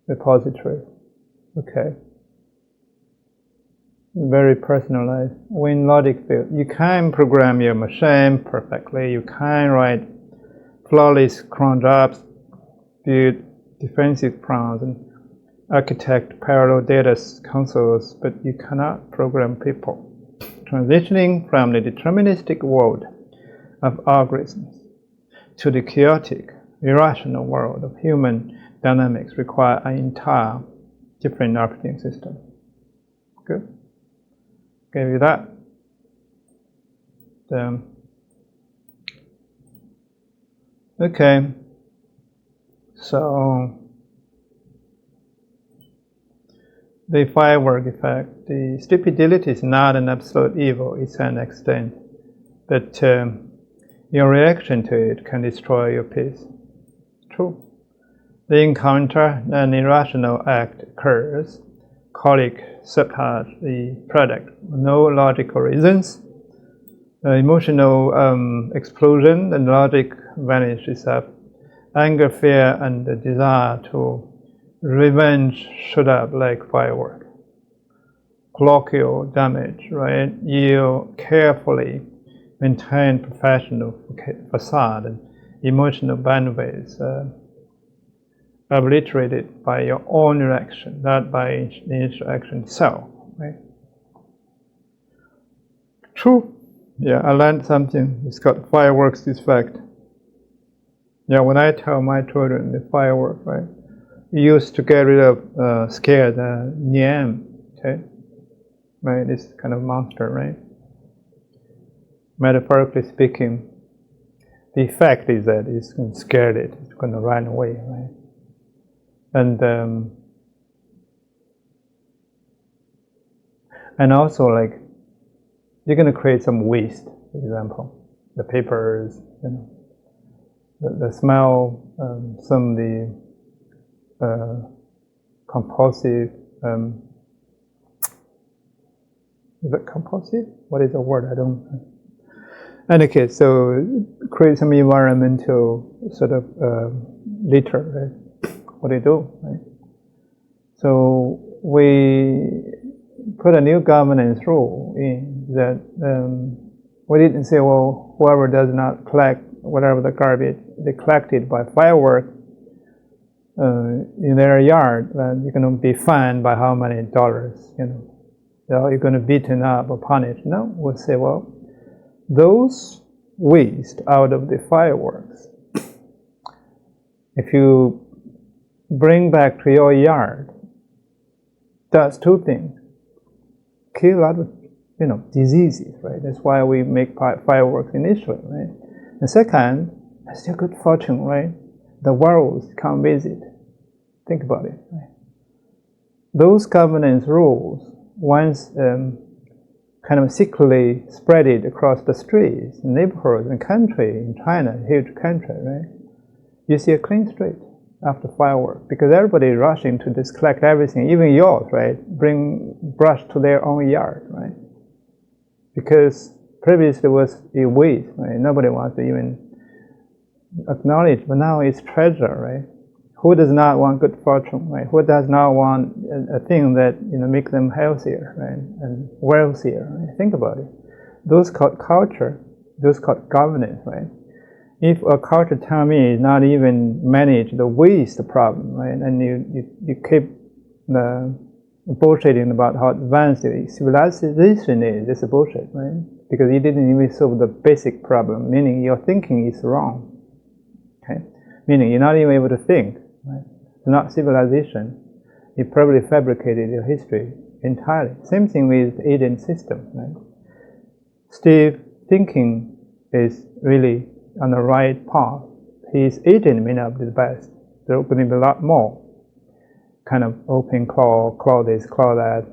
repository. Okay. Very personalized. When logic field, you can program your machine perfectly. You can write flawless cron jobs, build defensive prompts, and architect parallel data consoles, but you cannot program people. Transitioning from the deterministic world of algorithms to the chaotic, irrational world of human dynamics require an entire different operating system. Good. Gave you that. Okay. So the firework effect. The stupidity is not an absolute evil, it's an extent. But your reaction to it can destroy your peace. True. The encounter an irrational act occurs. Colic subpart the product. No logical reasons. Emotional explosion and logic vanishes up. Anger, fear, and the desire to revenge shoot up like firework. Colloquial damage, right? You carefully maintain professional facade and emotional bandwidth obliterated by your own reaction, not by the interaction itself, right? True. Yeah, I learned something. It's called fireworks effect. Yeah, when I tell my children the firework, right? Used to get rid of scared Nian, okay? Right, this kind of monster, right? Metaphorically speaking, the effect is that it's going to scare it, it's going to run away, right? And also, like, you're going to create some waste, for example, the papers, you know, the smell, some of the compulsive, is it compulsive? What is the word? I don't. Any case, so create some environmental sort of litter, right? What do you do, right? So we put a new governance rule in that we didn't say, well, whoever does not collect whatever the garbage they collected by firework in their yard, you're going to be fined by how many dollars, you know. So you're going to be beaten up or punished. No, we'll say, well, those waste out of the fireworks, if you bring back to your yard, does two things. Kill a lot of, you know, diseases, right? That's why we make fireworks initially, right? And second, it's still good fortune, right? The worlds come visit. Think about it, right? Those governance rules, once kind of secretly spread it across the streets, neighborhoods, and country in China, huge country, right? You see a clean street after fireworks because everybody is rushing to just collect everything, even yours, right? Bring brush to their own yard, right? Because previously it was a waste, right? Nobody wants to even acknowledge, but now it's treasure, right? Who does not want good fortune, right? Who does not want a thing that, you know, make them healthier, right? And wealthier, right? Think about it. Those culture Those called governance, right? If a culture tell me not even manage the waste problem, right, and you keep the bullshitting about how advanced civilization is, it's a bullshit, right? Because you didn't even solve the basic problem, meaning your thinking is wrong. Okay, meaning you're not even able to think. Right? It's not civilization. You probably fabricated your history entirely. Same thing with the agent system. Right? Steve thinking is really on the right path. His agent may not be the best. There going to be a lot more kind of open claw this, claw that,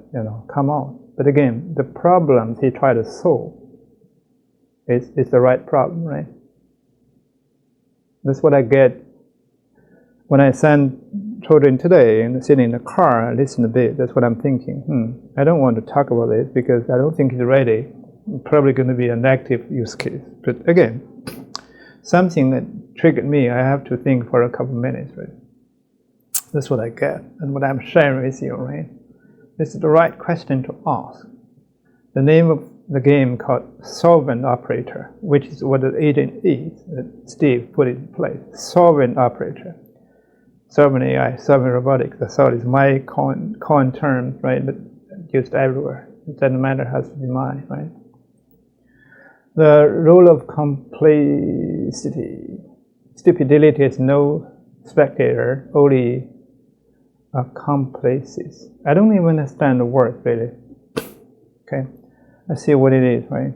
come out. But again, the problems he tried to solve is the right problem, right? That's what I get when I send children today and sitting in the car and listen a bit. That's what I'm thinking. I don't want to talk about this because I don't think he's ready. Probably going to be a negative use case. But again, something that triggered me, I have to think for a couple minutes, right? That's what I get and what I'm sharing with you, right? This is the right question to ask. The name of the game called Solvent Operator, which is what the agent is that Steve put in place. Solvent Operator. Solvent AI, Solvent Robotics. I thought it's my coin term, right? But used everywhere. It doesn't matter, it has to be mine, right? The role of complexity. Stupidity is no spectator, only complexes. I don't even understand the word, really. Okay, let's see what it is, right?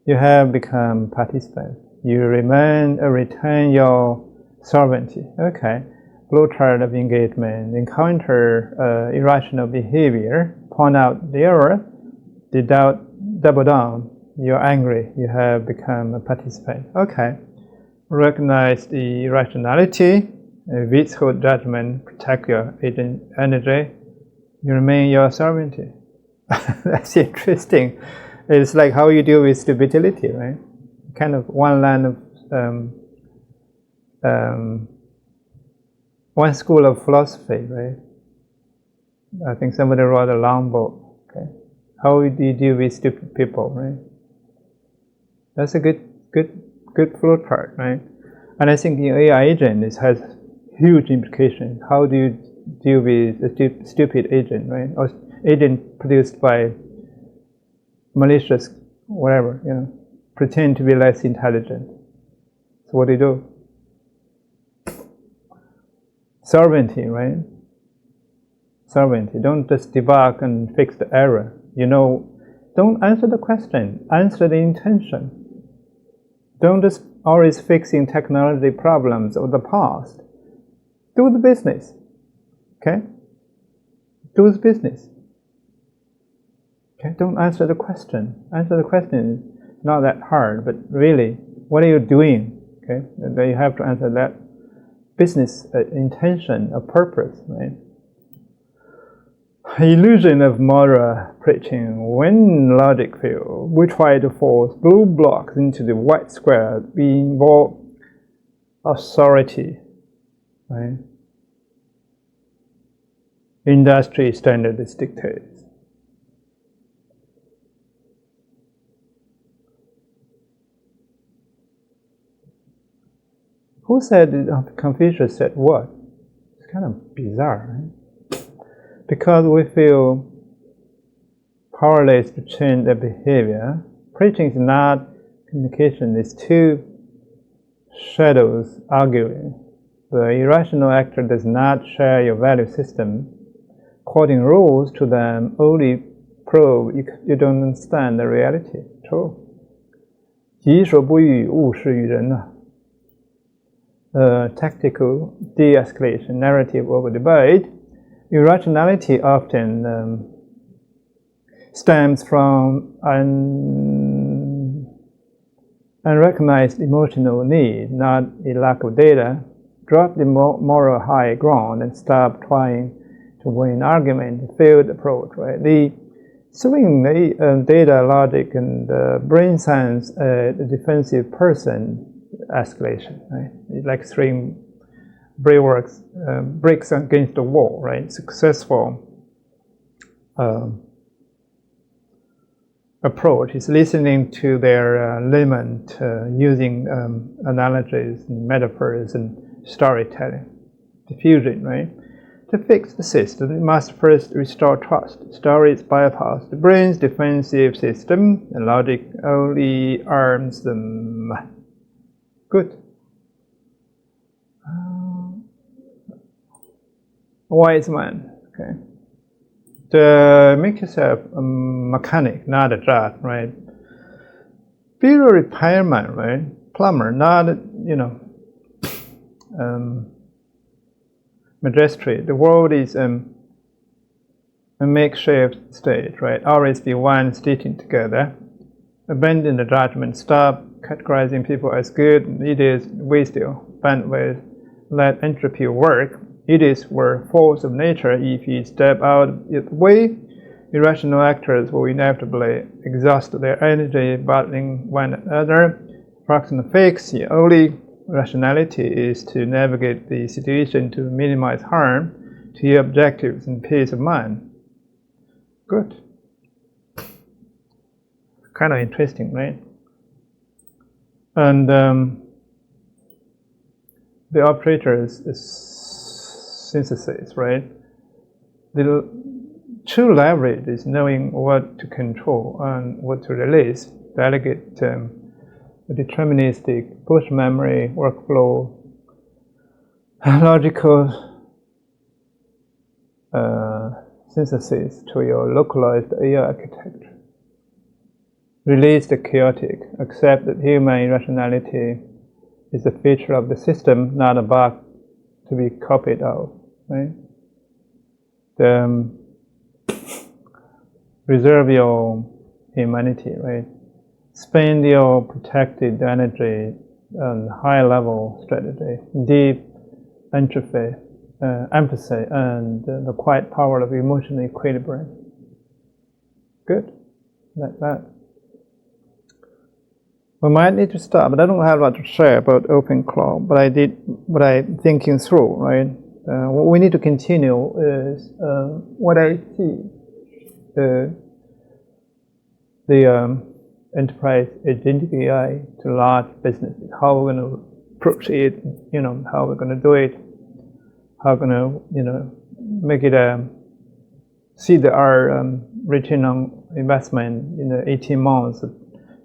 You have become participant. You retain your sovereignty. Okay, flowchart of engagement. Encounter irrational behavior. Point out the error. Double down. You're angry. You have become a participant. Okay, recognize the irrationality. Withhold judgment, protect your agent energy, you remain your sovereignty. That's interesting. It's like how you deal with stupidity, right? Kind of one line of one school of philosophy, right? I think somebody wrote a long book. Okay, how do you deal with stupid people, right? That's a good flow chart, right? And I think in AI agent it has huge implications. How do you deal with a stupid agent, right? Or agent produced by malicious, whatever, pretend to be less intelligent. So what do you do? Sovereignty, right? Sovereignty. Don't just debug and fix the error. Don't answer the question. Answer the intention. Don't just always fixing technology problems of the past. Do the business, okay? Do the business. Okay, don't answer the question. Answer the question is not that hard, but really, what are you doing? Okay, and then you have to answer that business intention, a purpose, right? Illusion of moral preaching. When logic fails, we try to force blue blocks into the white square. We involve authority. Right? Industry standard is dictates. Who said Confucius said what? It's kind of bizarre, right? Because we feel powerless to change their behavior. Preaching is not communication, it's two shadows arguing. The irrational actor does not share your value system. Quoting rules to them only prove you don't understand the reality. True. 己所不欲，勿施于人呐。Tactical de-escalation narrative over debate. Irrationality often stems from unrecognized emotional need, not a lack of data. Drop the moral high ground and stop trying to win argument. Failed approach, right? The swing data logic and brain science, the defensive person escalation, right? It's like throwing bricks against the wall, right? Successful approach is listening to their lament, using analogies and metaphors and storytelling, diffusion, right? To fix the system, it must first restore trust. Stories bypass the brain's defensive system, and logic only arms them. Good. Wise man. Okay. Make yourself a mechanic, not a judge, right? Be a repairman, right? Plumber, not magistrate. The world is a makeshift state, right? Always be one stitching together. Abandon the judgment. Stop categorizing people as good. It is wasted bandwidth. Let entropy work. It is were force of nature. If you step out of its way, irrational actors will inevitably exhaust their energy battling one another. Approximate fix. The only rationality is to navigate the situation to minimize harm to your objectives and peace of mind. Good. Kind of interesting, right? And the operator's synthesis, right? The true leverage is knowing what to control and what to release. Delegate deterministic push memory workflow, logical synthesis to your localized AI architecture. Release the chaotic. Accept that human irrationality is a feature of the system, not a bug to be copied out. Right? Reserve your humanity. Right? Spend your protected energy on high-level strategy, deep empathy, and the quiet power of emotional equilibrium. Good, like that. We might need to stop, but I don't have a lot to share about open cloud. But I did what I'm thinking through. Right? What we need to continue is what I see. The enterprise agentic AI to large businesses. How we're going to approach it, how we're going to do it, how we're going to, make it see our return on investment in 18 months,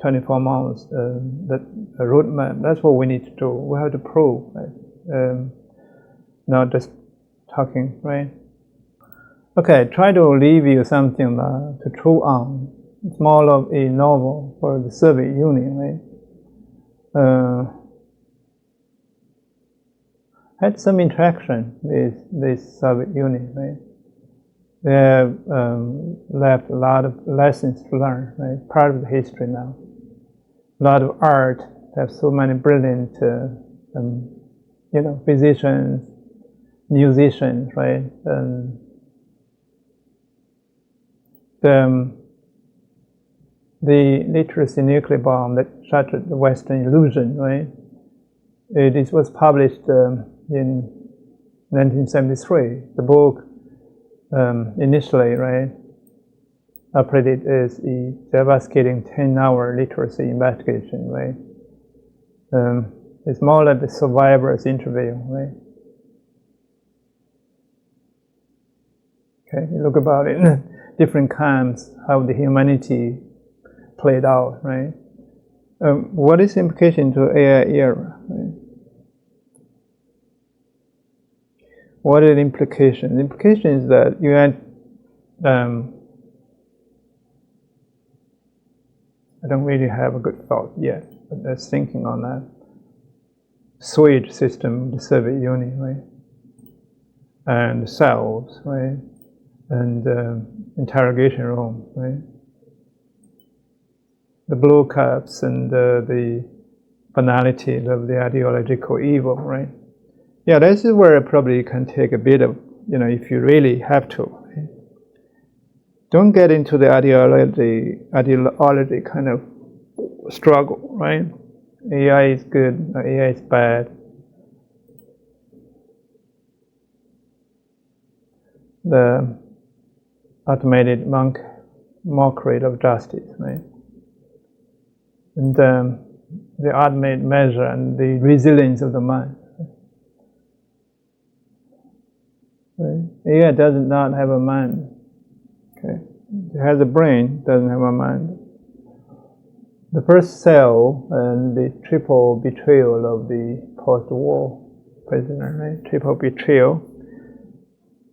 24 months, that roadmap. That's what we need to do. We have to prove, right? Not just talking, right? Okay, try to leave you something to chew on. It's more of a novel for the Soviet Union, right? Had some interaction with this Soviet Union, right? They have left a lot of lessons to learn, right? Part of the history now. A lot of art. They have so many brilliant, physicians, musicians, right? And the literacy nuclear bomb that shattered the Western illusion, right? It was published in 1973. The book initially, right, operated as a devastating 10-hour literacy investigation, right? It's more like a survivor's interview, right? Okay, you look about it, different camps, how the humanity played out, right? What is the implication to AI era? Right? What are the implications? The implication is that you had, I don't really have a good thought yet, but there's thinking on that. Sewage system, the Soviet Union, right? And the cells, right? And interrogation room, right? The blue caps and the banality of the ideological evil, right? Yeah, this is where probably you can take a bit of, if you really have to. Right? Don't get into the ideology kind of struggle, right? AI is good, AI is bad. The automated monk mockery of justice, right? And the ultimate measure and the resilience of the mind. Right? AI does not have a mind. Okay, it has a brain, doesn't have a mind. The first cell and the triple betrayal of the post-war prisoner, right? Triple betrayal.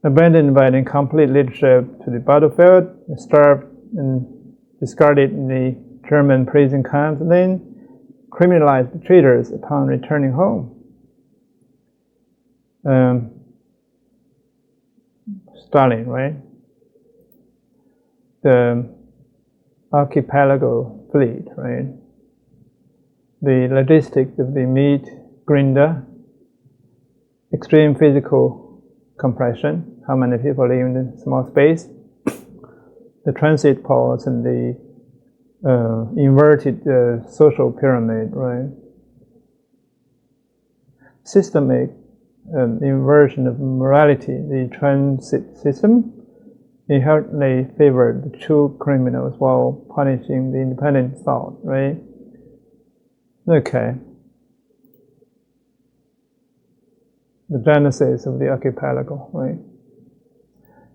Abandoned by an incomplete leadership to the battlefield, starved and discarded in the German prison camps, and then criminalized the traitors upon returning home. Stalin, right? The archipelago fleet, right? The logistics of the meat grinder, extreme physical compression, how many people live in a small space, the transit pods and the inverted social pyramid, right? Systemic inversion of morality. The transit system inherently favored the true criminals while punishing the independent thought, right? Okay. The genesis of the archipelago, right?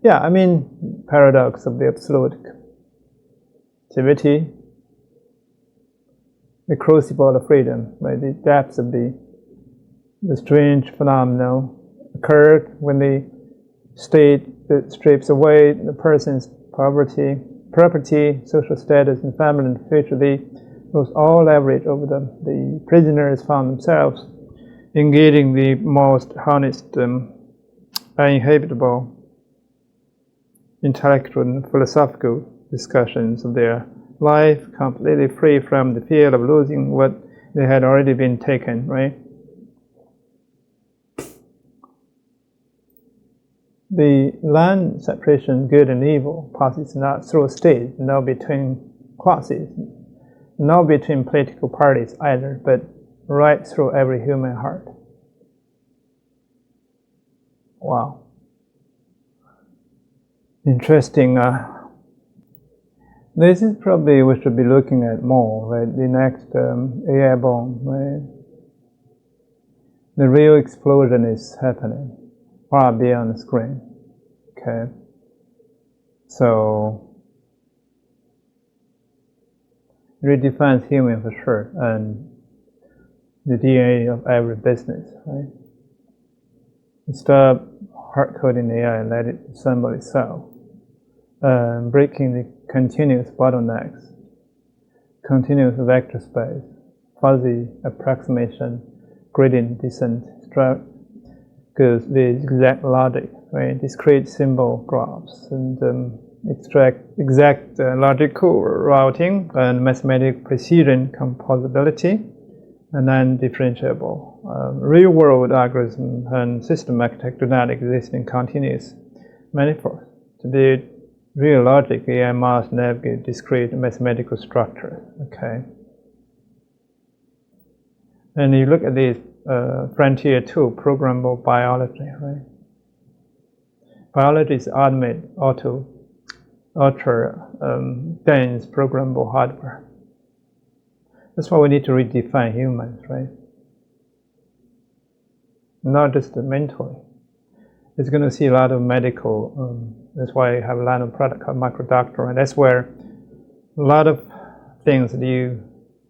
Yeah, I mean, paradox of the absolute activity, the crucible of freedom, right? The depths of the strange phenomenon occurred when the state that strips away the person's property, social status, and family and future. They lose all leverage over them. The prisoners found themselves engaging the most honest, uninhabitable intellectual and philosophical discussions of their life, completely free from the fear of losing what they had already been taken, right? The line separation, good and evil, passes not through states, not between classes, not between political parties either, but right through every human heart. Wow. Interesting. This is probably we should be looking at more, right? The next AI bomb, right? The real explosion is happening far beyond the screen. Okay. So it redefines human for sure, and the DNA of every business, right? Stop hard-coding AI and let it assemble itself. Breaking the continuous bottlenecks, continuous vector space, fuzzy approximation, gradient descent, because the exact logic, right? Discrete symbol graphs and exact logical routing and mathematical precision, composability, and then differentiable. Real-world algorithm and system architecture do not exist in continuous manifolds. To be real logic, AI must navigate discrete mathematical structure. Okay. And you look at this frontier 2, programmable biology, right? Biology is ultimate ultra dense programmable hardware. That's why we need to redefine humans, right? Not just mentally. It's going to see a lot of medical. That's why I have a lot of product called MaicroStudio, and that's where a lot of things that you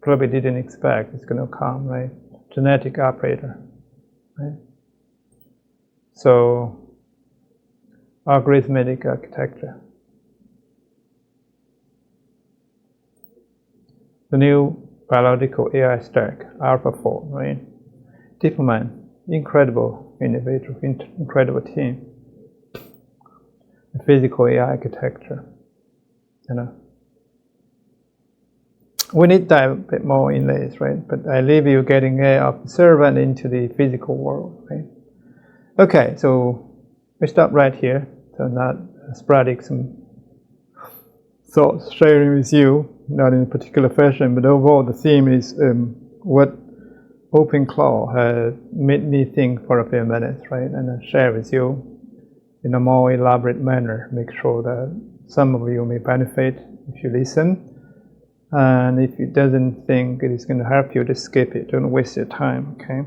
probably didn't expect is going to come, right? Genetic operator, right? So, algorithmic architecture. The new biological AI stack, AlphaFold, right? DeepMind, incredible individual, incredible team. The physical AI architecture, you know. We need to dive a bit more in this, right? But I leave you getting AI off the server and into the physical world, right? Okay, so we stop right here. So not sporadic some thoughts sharing with you, not in a particular fashion, but overall the theme is what OpenClaw has made me think for a few minutes, right? And I'll share with you in a more elaborate manner, make sure that some of you may benefit if you listen. And if it doesn't think it is going to help you, just skip it. Don't waste your time, okay?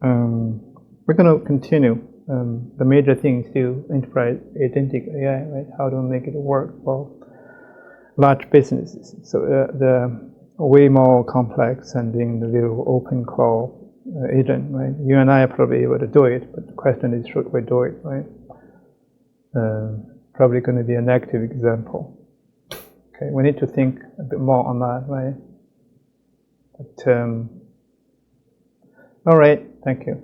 We're going to continue. The major thing is still enterprise agentic AI, right? How to make it work for large businesses. So the way more complex and in the little open call agent, right? You and I are probably able to do it, but the question is, should we do it, right? Probably going to be a negative example. Okay, we need to think a bit more on that, right? But, all right, thank you.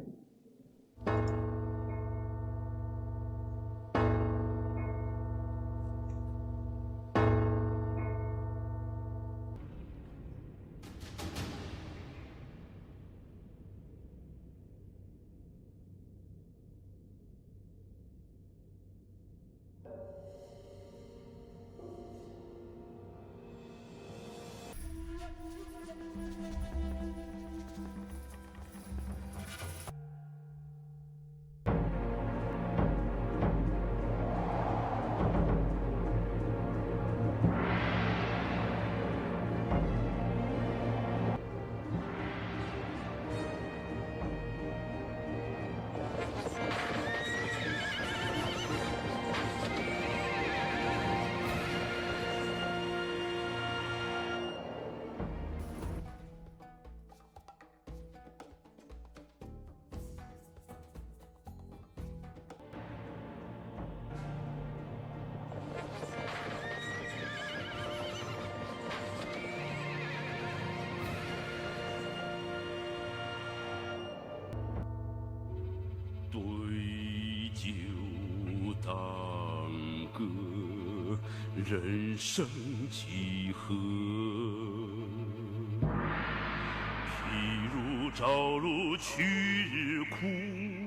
人生几何？譬如朝露去日苦。